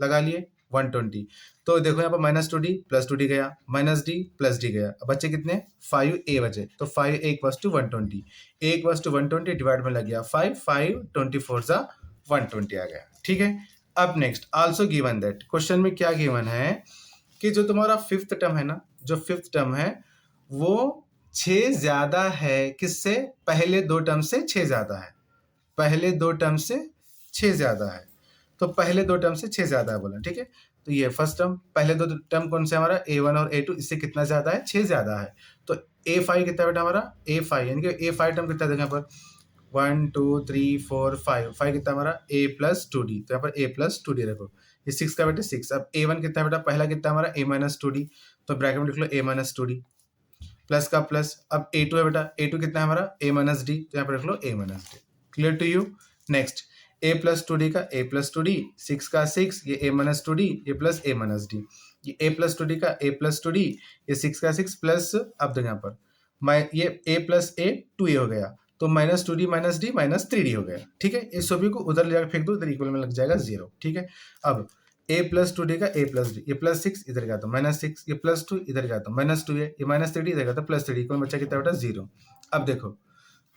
लगा लिए 120। तो देखो यहाँ पर माइनस 2d प्लस 2d गया माइनस डी प्लस डी गया। अब बच्चे कितने 5a बचे। तो 5a equals to 120 a equals to 120 divide में लग गया 5 5 24 सा 120 आ गया। ठीक है अब next also given that question में क्या गिवन है कि जो तुम्हारा फिफ्थ टर्म है ना, जो फिफ्थ टर्म है वो 6 ज्यादा है किससे पहले 2 टर्म से 6 ज्यादा है। पहले 2 टर्म से 6 ज्यादा है। तो पहले 2 टर्म से 6 ज्यादा है बोला। ठीक है तो ये फर्स्ट टर्म पहले 2 टर्म कौन से हमारा a1 और a2 इससे कितना ज्यादा है 6 ज्यादा है। तो a5 कितना बेटा हमारा a5 यानी कि a5 टर्म कितना देगा यहाँ पर 1 2 3 4 5 5 कितना हमारा a प्लस 2d। तो यहाँ पर a प्लस 2d रखो ये 6 का बेटा 6। अब a1 कितना बेटा पहला कितना हमारा a माइनस 2d। तो ब्रैकेट में लिख लो a माइनस 2d प्लस का प्लस। अब a2 है बेटा a2 कितना है हमारा a माइनस डी। तो यहाँ पर रख लो a minus D. Clear to you. Next a plus 2d का a प्लस 2d 6 का 6 ये a माइनस 2d ये प्लस a माइनस डी। ये a प्लस 2d का a प्लस 2d ये 6 का 6 प्लस अब देखो यहाँ पर ये a प्लस a 2a हो गया तो minus 2d minus D minus 3d हो गया। ठीक है इस सभी को उधर ले जाकर फेंक दो इधर इक्वल में लग जाएगा 0। ठीक है अब a प्लस 2d का a प्लस डी ये प्लस 6 इधर गया तो माइनस 6 ये प्लस 2 इधर गया तो माइनस 2 है ये माइनस 3d इधर गया तो प्लस 3d इक्वल बचा कितना बेटा 0। अब देखो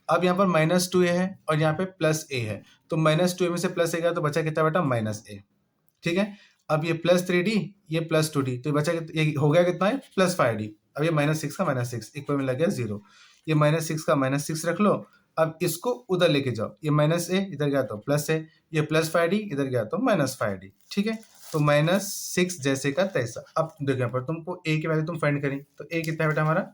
अब यहाँ पर माइनस 2a है और यहाँ पे प्लस a है तो माइनस 2a में से प्लस a गया तो बचा कितना बेटा माइनस a। ठीक है अब ये प्लस 3d ये प्लस 2d तो बचा ये हो गया कितना है प्लस 5d। अब ये माइनस 6 का माइनस 6 इक्वल में लग गया 0। ये माइनस 6 का माइनस 6 रख लो। अब इसको उधर लेके जाओ ये माइनस a इधर गया तो प्लस a ये प्लस 5d इधर गया तो माइनस 5d। ठीक है तो माइनस 6 जैसे का तैसा। अब देखो यहाँ पर तुमको a की वैल्यू तुम फाइंड करें तो a कितना है बेटा हमारा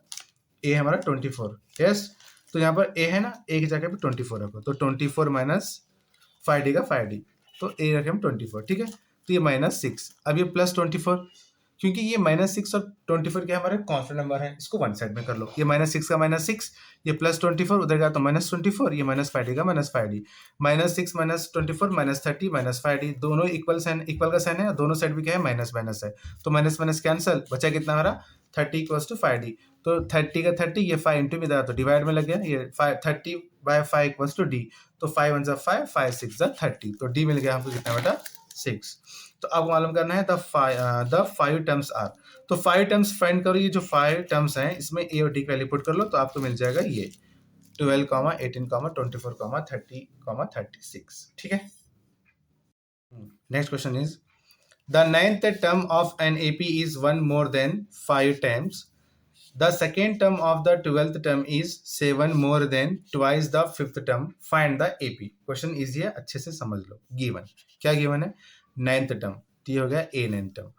a हमारा 24। यस तो यहाँ पर a है ना a की जगह पे 24 रखो तो 24 माइनस 5d का 5d तो a रखे हम 24। ठीक है तो ये माइनस 6 अब ये प्लस 24 क्योंकि ये माइनस 6 और 24 क्या हमारे कॉन्स्टेंट नंबर है इसको वन साइड में कर लो। ये माइनस 6 का माइनस 6 ये प्लस 24 उधर गया तो माइनस 24 ये माइनस 5d का minus 5d minus 6 minus 24 minus 30 minus 5d दोनों इक्वल का साइन है दोनों साइड भी क्या है माइनस माइनस है तो माइनस माइनस कैंसल बचा कितना हमारा 30 इक्वल्स टू 5d। तो 30 का 30 ये 5 इंटू में था तो डिवाइड में लग गया ये 30 बाय 5 इक्वल्स टू d। तो 5 1 5 5 6 30 तो d मिल गया हमको कितना बेटा 6। तो अब मालूम करना है द 5 टर्म्स आर। तो 5 टर्म्स फाइंड करो। ये जो 5 टर्म्स हैं इसमें a और d का वैल्यू पुट कर लो तो आपको मिल जाएगा ये 12 18 24 30 36। ठीक है next question is the 9th term of an AP is 1 more than 5 times. The second term of the 12th term is 7 more than twice the 5th term. Find the AP. Question easy है अच्छे से समझ लो। Given क्या given है 9th term तो ये हो गया a 9th term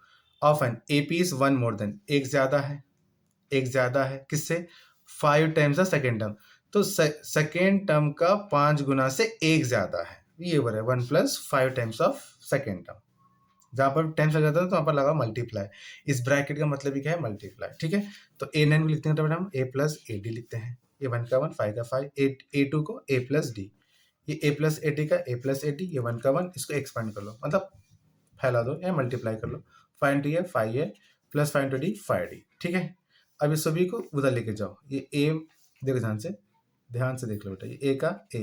of an AP is 1 more than एक ज्यादा है किससे 5 times the second term। तो सेकेंड टर्म का 5 गुना से एक ज्यादा है ये बोल रहा है 1 + 5 टाइम्स ऑफ सेकेंड टर्म। जहाँ पर टाइम्स लग जाता है तो वहाँ पर लगा मल्टीप्लाई। इस ब्रैकेट का मतलब ही क्या है, मल्टीप्लाई। ठीक है, तो A9 को लिखते हैं तो हम A + AD लिखते हैं। ये 1 का 1, 5 का 5, A2 को A + D, ये A + AD का A + AD, ये 1 का 1, इसको एक्सपेंड कर लो, मतलब फैला दो या मल्टीप्लाई कर लो। 5 × 5 है, प्लस 5 × D 5D। ठीक है, अब इस सभी को उधर लेके जाओ। ये A, देखो ध्यान से देख लो बेटा, ये A का A,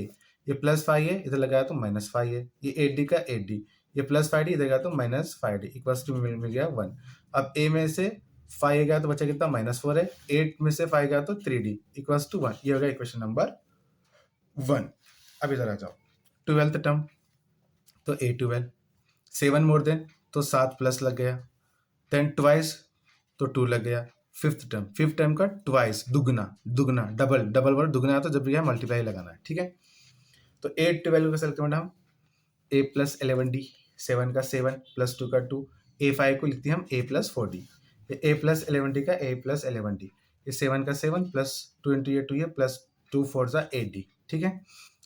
ये +5 है, इधर लगाया तो -5 है। ये 8D का 8D, ये +5D, इधर गया तो -5D, इक्वल्स टू मिल गया 1। अब A में से 5 गया तो बचा कितना, -4 है। 8 में से 5 गया तो 3D, इक्वल्स टू 1। ये हो गया इक्वेशन नंबर 1। अब इधर आ जाओ, 12th टर्म, तो A12, 7 मोर देन तो 7 प्लस लग गया, देन ट्वाइस तो 2 लग गया। फिफ्थ टर्म का ट्वाइस, दुगना डबल वर्ड दुगना आता, जब भी है मल्टीप्लाई लगाना है। ठीक है, तो 8 12 का सेलेक्ट करना हम A + 11D, 7 का 7 प्लस 2 का 2, A5 को लिखते हैं हम A + 4D, A + 11D का A + 11D, ये 7 का 7 प्लस 2 × ये 2 है, प्लस 2 4 8D। ठीक है,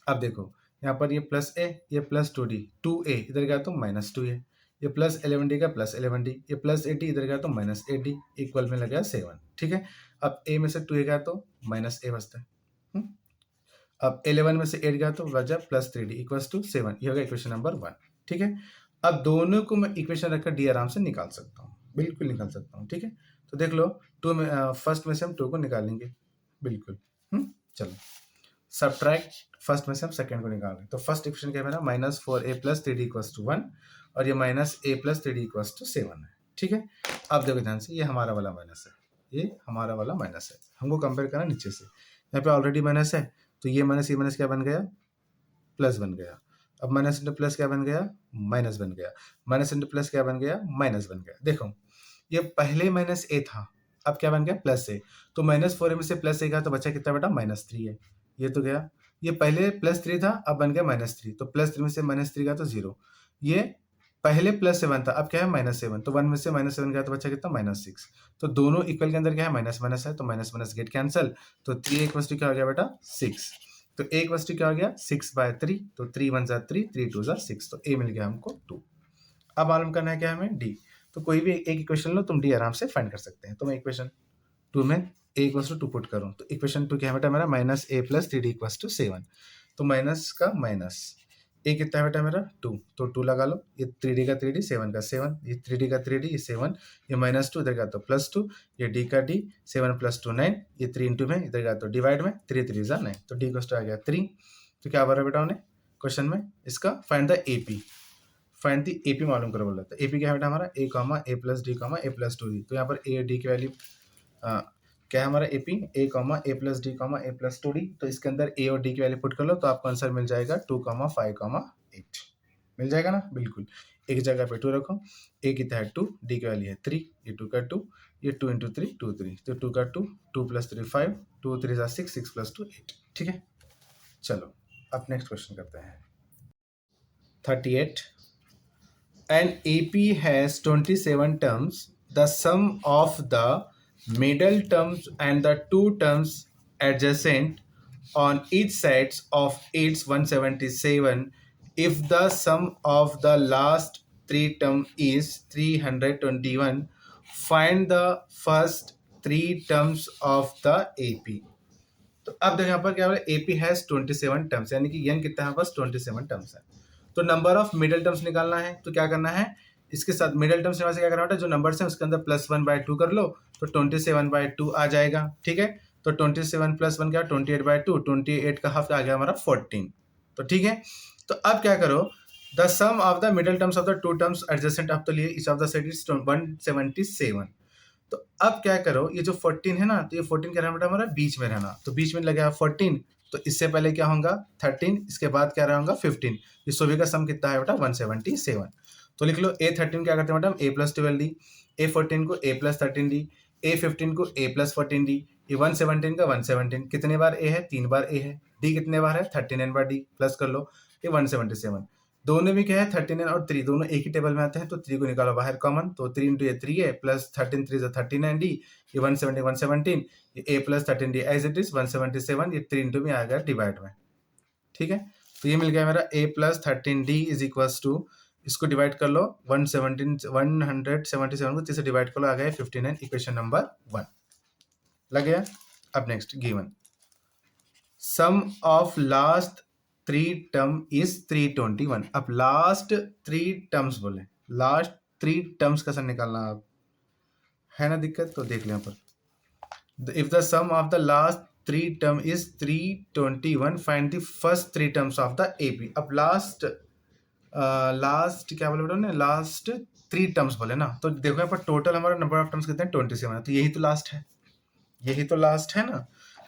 अब देखो यहाँ पर ये +A, ये +2D, 2A इधर गया तो -2 है, ये +11D का +11D, ये +8D इधर गया तो -8D, इक्वल में लगा 7। ठीक है, अब A में से 2 गया तो -A बचता है। अब 11 में से 8 गया तो बचा +3D, इक्वल्स टू 7। ये हो गया इक्वेशन नंबर 1। ठीक है, अब दोनों को मैं इक्वेशन रखकर डी आराम से निकाल सकता हूँ, बिल्कुल निकाल सकता हूँ। ठीक है, तो देख लो, फर्स्ट में से हम 2 को निकालेंगे, बिल्कुल। चलो, सब्ट्रैक्ट, फर्स्ट में से हम सेकंड को निकाल रहे हैं, तो फर्स्ट इक्वेशन क्या है मेरा, -4A + 3D = 1, और ये -A + 3D = 7 है। ठीक है, अब देखो ध्यान से, ये हमारा वाला माइनस है, ये हमारा वाला माइनस है, हमको कंपेयर करना नीचे से। यहाँ पे ऑलरेडी माइनस है, तो ये माइनस क्या बन गया, प्लस बन गया। अब माइनस इंटू प्लस क्या बन गया, माइनस बन गया। माइनस इंटू प्लस क्या बन गया, माइनस बन गया। देखो, ये पहले -A था, अब क्या बन गया, +A। तो -4A में से +A गया तो बचा कितना बेटा, -3 है, ये तो गया। ये पहले +3 था, अब बन गया -3, तो +3 में से -3 गया तो 0। ये पहले +7 था, अब क्या है, -7, तो 1 में से -7 गया तो बचा कितना, -6। तो दोनों इक्वल के अंदर क्या है, माइनस माइनस है, तो माइनस माइनस गेट कैंसल, तो 3 = क्या हो गया बेटा, 6। तो A = क्या हो गया, 6/3, तो 3 1 = 3, 3 2 = 6, तो A मिल गया हमको 2। अब मालूम करना है क्या हमें, D। तो कोई भी एक इक्वेशन लो, तुम D आराम से फाइंड कर सकते हैं। तो मैं इक्वेशन 2 में A = 2 पुट करूँ, तो इक्वेशन 2 क्या है बेटा मेरा, -A + 3D = 7। तो माइनस का माइनस, A कितना है बेटा मेरा, 2, तो 2 लगा लो, ये 3D का 3D, 7 का 7, ये 3D का 3D, ये 7, ये -2 इधर गया तो +2, ये D का D, 7 + 2 9, ये 3 इंटू में इधर गया तो डिवाइड में, 3 3 = 9, तो D = आ गया 3। तो क्या बोल रहा है बेटा उन्हें क्वेश्चन में, इसका find the AP, find the AP मालूम करो बोल रहा था। AP क्या है बेटा हमारा, A, A + D, A + 2D। तो यहाँ पर A और D की वैल्यू क्या है हमारा, AP, A, A + D, A + 2D। तो इसके अंदर A और D की वैल्यू पुट कर लो, तो आपको आंसर मिल जाएगा 2, 5, 8 मिल जाएगा ना, बिल्कुल। एक जगह पे 2 रखो, A कितना है 2, D की वैल्यू है 3, ये 2 का 2, ये 2 × 3 2 3, तो 2 का 2, 2 + 3 5, 2 3 = 6, 6 + 2 8। ठीक है, चलो अब नेक्स्ट क्वेश्चन करते हैं। 38, an AP has 27 terms. The sum of the middle terms and the two terms adjacent on each sides of its 177. If the sum of the last three term is 321, find the first three terms of the AP. तो अब देखो यहाँ पर क्या हो रहा है, AP has 27 terms, यानी कि n कितना है, बस 27 टर्म्स है। तो नंबर ऑफ मिडिल टर्म्स निकालना है, तो क्या करना है, इसके साथ मिडिल टर्म्स से क्या करना है, जो नंबर्स हैं उसके अंदर +1/2 कर लो, तो 27/2 आ जाएगा। ठीक है, तो 27 + 1 क्या, 28/2, 28 का हाफ आ गया हमारा 14। तो ठीक है, तो अब क्या करो, the sum of the middle terms of the two terms adjacent of the लिए each of the set is 177। तो अब क्या करो, ये जो 14 है ना, तो ये 14 क्या रहना बेटा हमारा, बीच में रहना, तो बीच में लगा 14, तो इससे पहले क्या होगा 13, इसके बाद क्या रहेगा 15, ये सभी का सम कितना है बेटा 177। तो लिख लो A13 क्या करते हैं बेटा, A + 12D, A14 को A + 13D, A15 को A + 14D, ये 117 का 117, कितने बार A है, 3 बार A है, D कितने बार है 39 बार D, प्लस कर लो, ये 177। दोनों भी क्या है 39 और 3 दोनों एक ही टेबल में आते हैं, तो 3 को निकालो बाहर कॉमन, तो 3 इंटू ये 3 है, प्लस 13 3 39D, ये 117 117, ये A + 13D as it is 177, ये 3 इंटू में आ गया डिवाइड में। ठीक है, तो ये मिल गया मेरा a plus 13d is equals to, इसको डिवाइड कर लो 177 को 3 से डिवाइड कर लो, आ गया 59, इक्वेशन नंबर 1 लग गया। अब next given sum of last 3 term is 321। अब लास्ट 3 टर्म्स बोले, लास्ट 3 टर्म्स का सर निकालना आप है ना दिक्कत, तो देख लें पर if the sum of the last 3 term is 321 find the first 3 terms of the AP। अब लास्ट क्या बोले बेटा ने, लास्ट 3 टर्म्स बोले ना, तो देखो यहाँ पर टोटल हमारा नंबर ऑफ टर्म्स कितने हैं 27 है, तो यही तो लास्ट है, यही तो लास्ट है ना,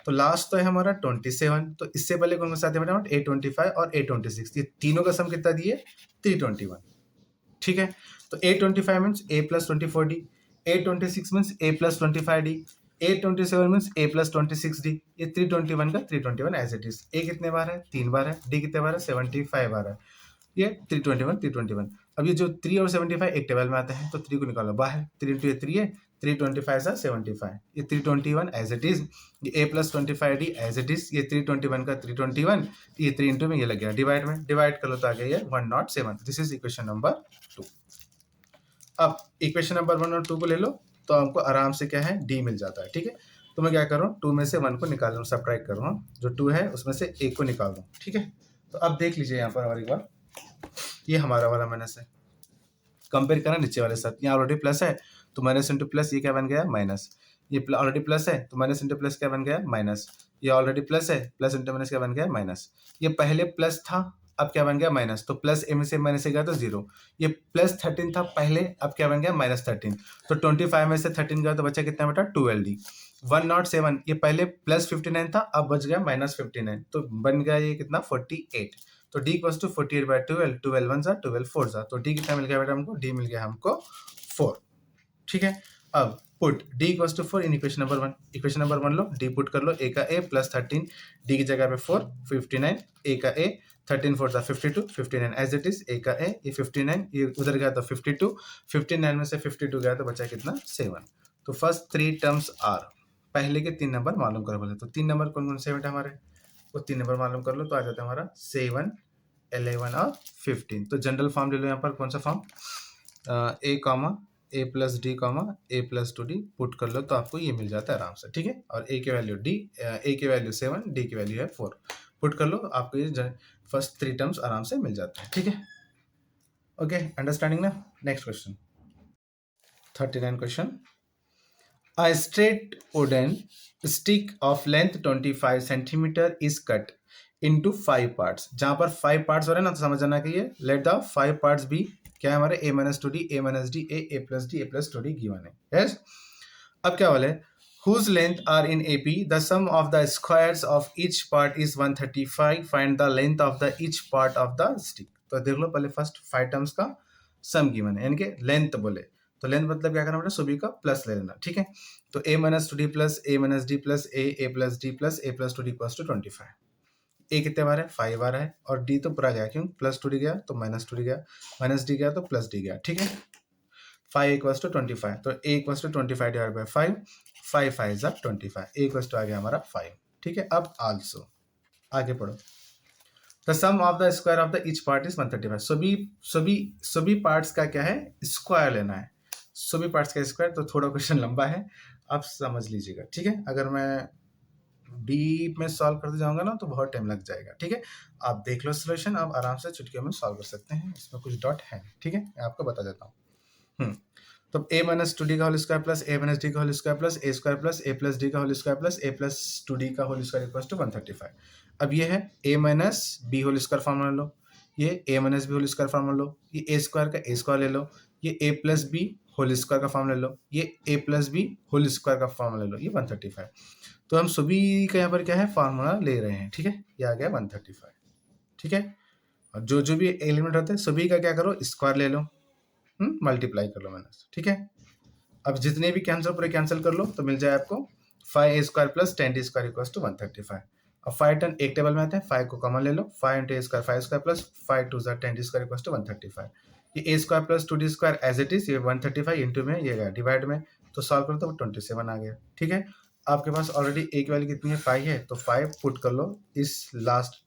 तो लास्ट तो है हमारा 27। तो इससे पहले कौन सा बेटा A25 और A26, ये तीनों का सम कितना दिए 321, ठीक है। तो A25 means A plus 24D, A26 means A plus 25D, A27 means A plus 26D। ये 321 का 321 एज इट इज। A कितने बार है 3 बार है, D कितने बार है 75 बार है, ये 321। अब ये जो 3 और 75 एक टेबल में आते हैं, तो 3 को निकालो बाहर, 3 इंटू 3 है 325 सा 75, ये 321 एज इट इज, ये A plus 25D as it is, ये 321 का 321, ये 3 इंटू में ये लग गया डिवाइड में, डिवाइड कर लो तो आ गया ये 107। This is equation number 2। अब इक्वेशन नंबर 1 और 2 को ले लो तो हमको आराम से क्या है D मिल जाता है, ठीक है। तो मैं क्या कर रहा हूँ 2 में से 1 को निकाल रहा हूँ, सब्ट्रैक्ट कर रहा हूँ, जो 2 है उसमें से 1 को निकाल रहा हूँ, ठीक है। तो अब देख लीजिए यहाँ पर और एक बार, ये हमारा वाला माइनस है, कंपेयर करें नीचे वाले साथ, यहाँ ऑलरेडी प्लस है तो माइनस इंटू प्लस ये क्या बन गया माइनस, ये ऑलरेडी प्लस है तो माइनस इंटू प्लस क्या बन गया माइनस, ये ऑलरेडी प्लस है प्लस इंटू माइनस क्या बन गया माइनस, ये पहले प्लस था अब क्या बन गया माइनस, तो प्लस ए में से माइनस से गया तो 0, ये प्लस 13 था पहले, अब क्या बन गया माइनस 13, तो 25 में से 13 गया तो बचा कितना बेटा 12D। 107, ये पहले प्लस 59 था अब बच गया माइनस 59, तो बन गया ये कितना 48। तो D इक्वल्स टू 48/12, 12 1 12 4 तो D कितना मिल गया बेटा हमको, D मिल गया हमको 4, ठीक है। अब put D equals to 4 in equation number 1, equation number 1 लो, D पुट कर लो, A का A प्लस 13, D की जगह पे 4 59, A का A 13 4 52, 59 as it is, A का A ये 59, ये उधर गया तो 52, 59 में से 52 गया तो बचा कितना 7। तो फर्स्ट 3 टर्म्स आर, पहले के 3 नंबर मालूम करो बोले, तो 3 नंबर कौन कौन से बेटा हमारे, वो 3 नंबर मालूम कर लो तो आ जाता है हमारा 7 11 और 15। तो जनरल फॉर्म ले लो यहाँ पर, कौन सा form, A comma A plus D comma A plus 2D put कर लो तो आपको ये मिल जाता है आराम से, ठीक है। और A की वैल्यू D, A की वैल्यू 7, D की वैल्यू है 4, पुट कर लो आपको ये फर्स्ट 3 टर्म्स आराम से मिल जाते हैं, ठीक है। ओके अंडरस्टैंडिंग ना। Next question 39 question, A straight wooden stick of length 25 centimetre is cut into 5 parts। जहां पर 5 parts हो रहे हैं ना, तो समझ जाना कि ये let the 5 parts be क्या है हमारे A minus 2D, A minus D, A plus D, A plus 2D given है। yes? अब क्या बोले, whose length are in AP, the sum of the squares of each part is 135, find the length of the each part of the stick। तो देख लो पहले first 5 terms का सम given है, यानी कि लेंथ बोले, तो लेंथ मतलब क्या करना बेटा सभी का प्लस ले लेना, ठीक है। तो A minus 2D plus A minus D plus A plus D plus A plus 2D equals to 25। A कितने बार है 5 बार है, और D तो पूरा गया, क्यों प्लस 2D गया तो माइनस 2D गया, माइनस D गया तो प्लस D गया, ठीक है। 5 इक्वल्स टू 25, तो A equals to 25 divide by 5, 5 5 जा 25, A इक्वल्स टू आ गया हमारा 5, ठीक है। अब आल्सो आगे पढ़ो, the sum of the square of the each part is 135। सभी पार्ट्स का क्या है स्क्वायर लेना है, सभी पार्ट्स का स्क्वायर। तो थोड़ा क्वेश्चन लंबा है, आप समझ लीजिएगा, ठीक है। अगर मैं डीप में सॉल्व करते जाऊंगा ना तो बहुत टाइम लग जाएगा, ठीक है। आप देख लो सोल्यूशन, आप आराम से चुटकियों में सॉल्व कर सकते हैं, इसमें कुछ डॉट है, ठीक है, मैं आपको बता देता हूँ। तो A माइनस 2D का whole square plus A minus D का whole square plus A square plus A plus D का whole square plus A plus 2D का होल स्क्वायर इक्वल्स टू 135। अब ये है A minus B whole square formula लो, ये A minus B whole square formula लो, ये A square का A स्क्वायर ले लो, ये A plus B whole square का फॉर्मूला ले लो, ये A plus B whole square का फॉर्मूला ले लो, ये 135। तो हम सभी का यहाँ पर क्या है फार्मूला ले रहे हैं, ठीक है, ये आ गया 135, ठीक है। और जो जो भी एलिमेंट होते हैं सभी का क्या करो स्क्वायर ले लो, मल्टीप्लाई कर लो माइनस, ठीक है। अब जितने भी कैंसिल पूरे कैंसिल कर लो तो मिल जाए आपको 5A square plus 10D square equals to 135। अब 5 10 एक टेबल में आते हैं, 5 को कॉमन ले लो, 5 into A square 5 square plus 5 2 10D square equals to 135। ये A square plus 2D square as it is, ये 135 इंटू में ये गया डिवाइड में, तो सॉल्व करो तो 27 आ गया, ठीक है। आपके पास ऑलरेडी A की वैल्यू कितनी है 5 है, तो 5 पुट कर लो इस लास्ट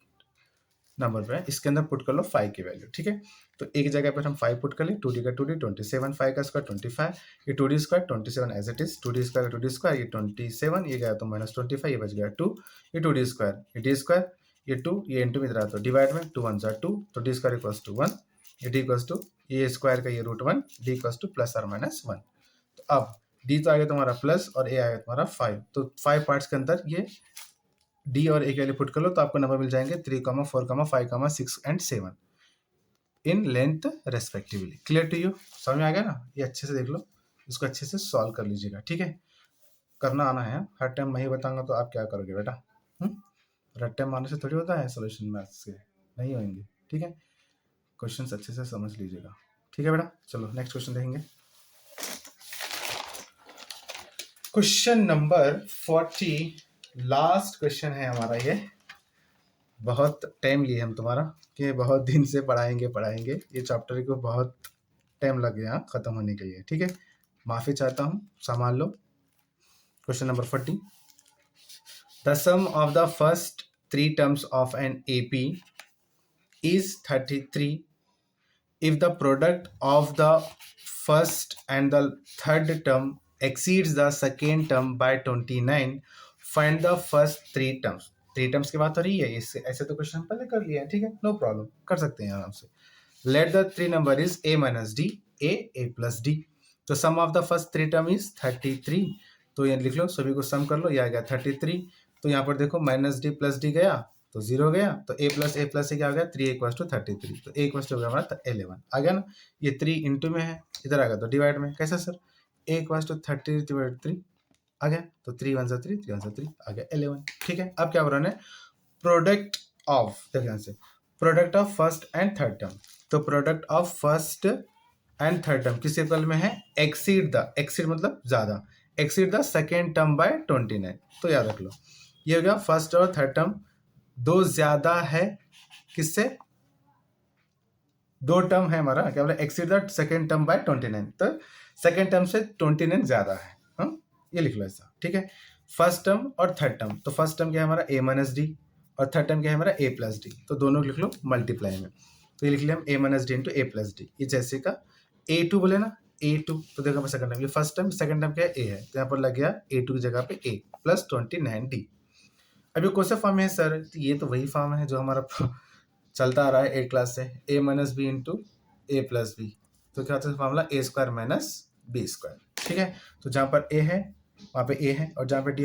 नंबर पे है, इसके अंदर पुट कर लो 5 की वैल्यू, ठीक है। तो एक जगह पर हम 5 पुट कर ले, 2d का 2d 27, 5 का स्क्वायर 25, ये 2d square 27 as it is, 2d square 2d square, ये 27, ये गया तो -25, ये बच गया 2, ये 2d स्क्वायर, ये d स्क्वायर, ये 2, ये इंटू में इधर आता है डिवाइड में, 2 1 2, तो d स्क्वायर इक्वल्स टू 1, ये d इक्वल्स टू ये स्क्वायर का ये √1, d इक्वल्स टू प्लस और माइनस 1। तो अब d तो आ गया तुम्हारा प्लस और a आ गया तुम्हारा 5, तो 5 पार्ट्स के अंदर ये d और a के वैल्यू पुट कर लो तो आपको नंबर मिल जाएंगे 3, 4, 5, 6 and 7 in length respectively. Clear to you? समझ में आ गया ना? ये अच्छे से देख लो, इसको अच्छे से सॉल्व कर लीजिएगा, ठीक है। करना आना है, हर टाइम मैं ही बताऊंगा तो आप क्या करोगे बेटा? रट्टे मारने से थोड़ी होता है सोल्यूशन, मैथ्स के नहीं होंगे, ठीक है। क्वेश्चंस अच्छे से समझ लीजिएगा, ठीक है बेटा। चलो नेक्स्ट क्वेश्चन देखेंगे। क्वेश्चन नंबर 40 लास्ट क्वेश्चन है हमारा ये। बहुत टाइम लिए हम तुम्हारा कि बहुत दिन से पढ़ाएंगे, ये चैप्टर को बहुत टाइम लग गया खत्म होने के लिए, ठीक है। माफी चाहता हूँ, संभाल लो। Question number 40, the sum of the first 3 terms of an AP is 33 if the product of the first and the third term exceeds the second term by 29, find the first 3 terms। 3 terms की बात हो रही है, इससे ऐसे तो question पहले कर लिया है, ठीक है, नो प्रॉब्लम, कर सकते हैं आराम से। Let the 3 number is a minus d, a plus d। तो sum of the first 3 term is 33, तो ये लिख लो, सभी को सम कर लो, ये आ गया 33। तो यहाँ पर देखो माइनस डी प्लस डी गया तो 0 गया, तो a प्लस से क्या हो गया 3 इक्वल्स टू 33, तो a इक्वल्स टू हो गया हमारा 11 आ गया ना। ये 3 इंटू में है, इधर आ गया तो डिवाइड में, कैसा sir? a equals to 30 divide 3 आ गया, तो 3 1 3 3 1 3 आ गया 11, ठीक है। अब क्या हो रहा है? प्रोडक्ट ऑफ, ध्यान से, product of first and third term. तो product of first and third term किस इक्वल में है? एक्सीड द, एक्सीड मतलब ज्यादा, exceed the second term by 29। तो याद रख लो, ये हो गया फर्स्ट और थर्ड टर्म दो ज्यादा है किससे? 2 टर्म है हमारा, क्या बोला? Exceed the second term by 29, तो सेकेंड टर्म से 29 ज्यादा है, हाँ, ये लिख लो ऐसा, ठीक है। फर्स्ट टर्म और थर्ड टर्म, तो फर्स्ट टर्म क्या है हमारा a माइनस डी और थर्ड टर्म क्या है हमारा a प्लस डी, तो दोनों लिख लो मल्टीप्लाई में, तो ये लिख लिया हम a minus D into a plus D. ये जैसे का a2 बोले ना, a2, तो देखो सेकंड टर्म, ये फर्स्ट टर्म, सेकंड टर्म क्या है a है, तो यहाँ पर लग गया a2 की जगह पे a प्लस 29d। अभी कौन सा फॉर्म है सर? तो ये तो वही फॉर्म है जो हमारा चलता आ रहा है 8 क्लास से, a minus B into A plus B, तो क्या होता है formula a square minus B square, ठीक है। तो जहाँ पर a है वहाँ पे a है, और जहाँ पे d,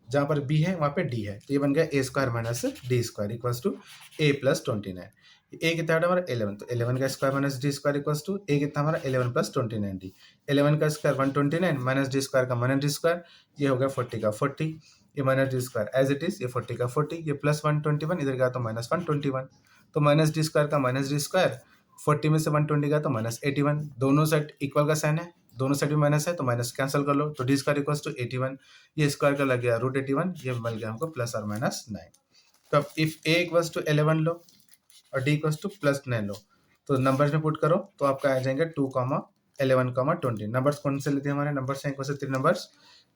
जहाँ पर b है वहाँ पे d है, तो ये बन गया a square minus D square equals to a plus 29। a कितना है हमारा 11, तो 11 का square minus D square equals to a कितना हमारा 11 प्लस 29d। 11 का स्क्वायर 129 माइनस डी स्क्वायर का माइनस डी स्क्वायर, ये हो गया 40 का 40, ये minus D square as it is, ये 40 का 40, ये प्लस 121 इधर गया तो माइनस 121, तो माइनस डी स्क्वायर का माइनस डी स्क्वायर, 40 में से 120 गया तो माइनस 81, दोनों साइड इक्वल का साइन है, दोनों साइड भी माइनस है तो माइनस कैंसिल कर लो, तो डी स्क्वायर इक्वल्स टू 81, ये स्क्वायर का लग गया √81, ये मिल गया हमको प्लस और माइनस 9। तो अब इफ a इक्वल्स टू 11 लो और d इक्वल्स टू प्लस 9 लो, तो नंबर्स में पुट करो तो आपका आ जाएंगे 2, 11, 20। नंबर्स कौन से लेते हैं? हमारे नंबर्स हैं कौन से? 3 numbers,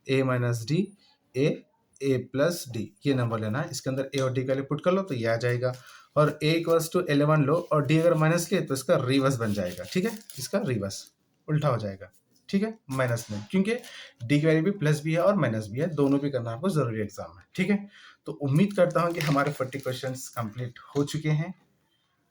a minus D, a plus D, ये नंबर लेना है, इसके अंदर a और d का लिए पुट कर लो तो ये आ जाएगा, और a इक्वल्स टू 11 लो और d अगर माइनस लिए तो इसका रिवर्स बन जाएगा, ठीक है, इसका रिवर्स उल्टा हो जाएगा, ठीक है, माइनस में, क्योंकि d की वैल्यू भी प्लस भी है और माइनस भी है, दोनों भी करना आपको जरूरी एग्जाम है, ठीक है। तो उम्मीद करता हूँ कि हमारे 40 क्वेश्चंस कंप्लीट हो चुके हैं,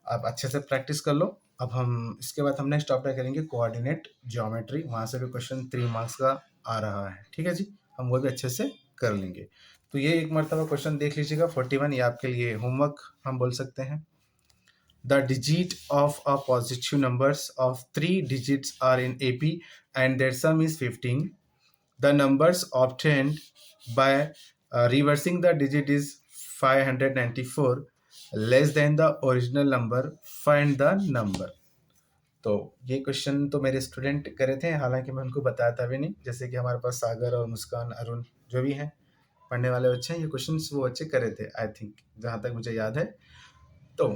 आप अच्छे से प्रैक्टिस कर लो। अब हम इसके बाद हम नेक्स्ट टॉपिक करेंगे कोऑर्डिनेट ज्योमेट्री, वहाँ से भी क्वेश्चन 3 मार्क्स का आ रहा है, ठीक है जी, हम वो भी अच्छे से कर लेंगे। तो ये एक मरतबा क्वेश्चन देख लीजिएगा 41, ये आपके लिए होमवर्क हम बोल सकते हैं। The digit of a positive numbers of 3 digits are in AP and their sum is 15. The numbers obtained by reversing the digit is 594 less than the original number. Find the number. तो ये question तो मेरे student करे थे, हालांकि मैं उनको बताया था भी नहीं, जैसे कि हमारे पास सागर और मुस्कान, अरुण जो भी हैं पढ़ने वाले बच्चे हैं, ये क्वेश्चंस वो बच्चे करे थे आई थिंक, जहाँ तक मुझे याद है। तो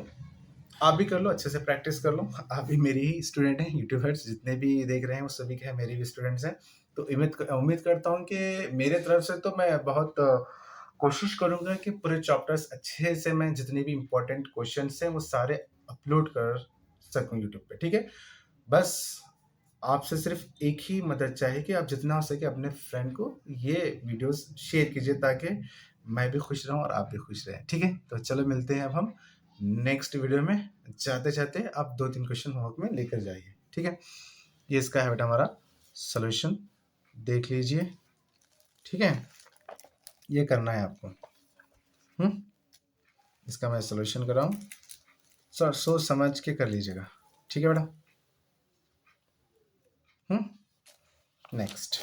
आप भी कर लो, अच्छे से प्रैक्टिस कर लो, आप भी मेरी ही स्टूडेंट हैं, यूट्यूबर्स जितने भी देख रहे हैं वो सभी के हैं मेरी भी स्टूडेंट्स हैं। तो उम्मीद करता हूँ कि मेरे तरफ से तो मैं बहुत कोशिश करूँगा कि पूरे चैप्टर्स अच्छे से मैं जितने भी इम्पोर्टेंट क्वेश्चंस हैं वो सारे अपलोड कर सकूँ यूट्यूब पे, ठीक है? बस आपसे सिर्फ एक ही मदद चाहिए कि आप जितना हो सके अपने फ्रेंड को ये वीडियोस शेयर कीजिए ताकि मैं भी खुश रहूँ और आप भी खुश रहें, ठीक है? तो चलो मिलते हैं अब हम नेक्स्ट वीडियो में। जाते-जाते आप 2-3 क्वेश्चन होमवर्क में लेकर जाइए, ठीक है? ये इसका है बेटा हमारा सॉल्यूशन, देख लीजिए, ठीक है? ये करना है आपको। इसका मैं सॉल्यूशन कर रहा हूँ, सोच समझ के कर लीजिएगा, ठीक है बेटा? नेक्स्ट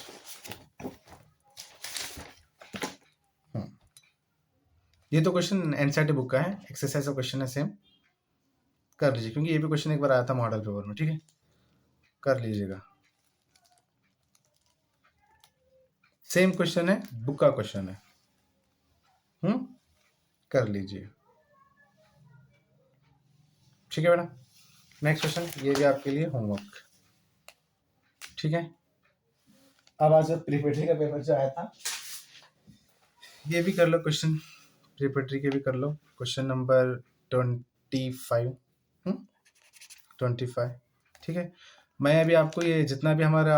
ये तो क्वेश्चन एनसीईआरटी बुक का है, एक्सरसाइज का क्वेश्चन है, सेम कर लीजिए क्योंकि ये भी क्वेश्चन एक बार आया था मॉडल पेपर में, ठीक है? कर लीजिएगा, सेम क्वेश्चन है, बुक का क्वेश्चन है। कर लीजिए, ठीक है बेटा? नेक्स्ट क्वेश्चन ये भी आपके लिए होमवर्क, ठीक है? अब आज प्रीपेटरी का पेपर जो आया था ये भी कर लो, क्वेश्चन प्रीपेटरी के भी कर लो, क्वेश्चन नंबर 25 25, ठीक है? मैं अभी आपको ये जितना भी हमारा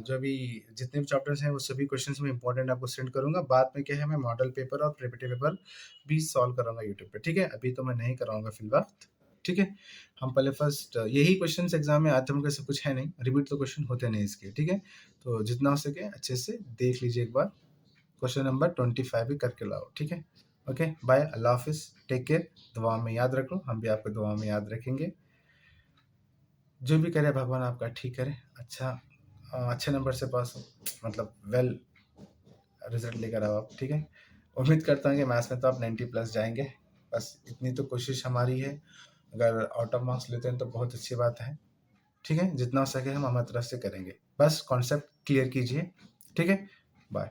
जो भी जितने भी चैप्टर्स हैं वो सभी क्वेश्चंस में इंपॉर्टेंट आपको सेंड करूंगा। बाद में क्या है, मैं मॉडल पेपर और प्रिपरेटरी पेपर भी सॉल्व कराऊंगा यूट्यूब पे, ठीक है? अभी तो मैं नहीं कराऊंगा फिलहाल, ठीक है? हम पहले फर्स्ट यही क्वेश्चंस एग्जाम में आते होंगे, सब कुछ है नहीं, रिपीट तो क्वेश्चन होते नहीं इसके, ठीक है? तो जितना हो सके अच्छे से देख लीजिए एक बार, क्वेश्चन नंबर 25 भी करके लाओ, ठीक है? ओके, बाय, अल्लाह हाफिज, टेक केयर, दुआ में याद रखो, हम भी आपको दुआ में याद रखेंगे। जो भी करे भगवान आपका ठीक करे, अच्छे नंबर से पास हो, मतलब वेल रिजल्ट लेकर आओ आप, ठीक है? उम्मीद करता हूँ कि मैथ्स में तो आप 90+ जाएंगे, बस इतनी तो कोशिश हमारी है। अगर आउट ऑफ मार्क्स लेते हैं तो बहुत अच्छी बात है, ठीक है? जितना हो सके हम हमारी तरफ से करेंगे, बस कॉन्सेप्ट क्लियर कीजिए, ठीक है? बाय।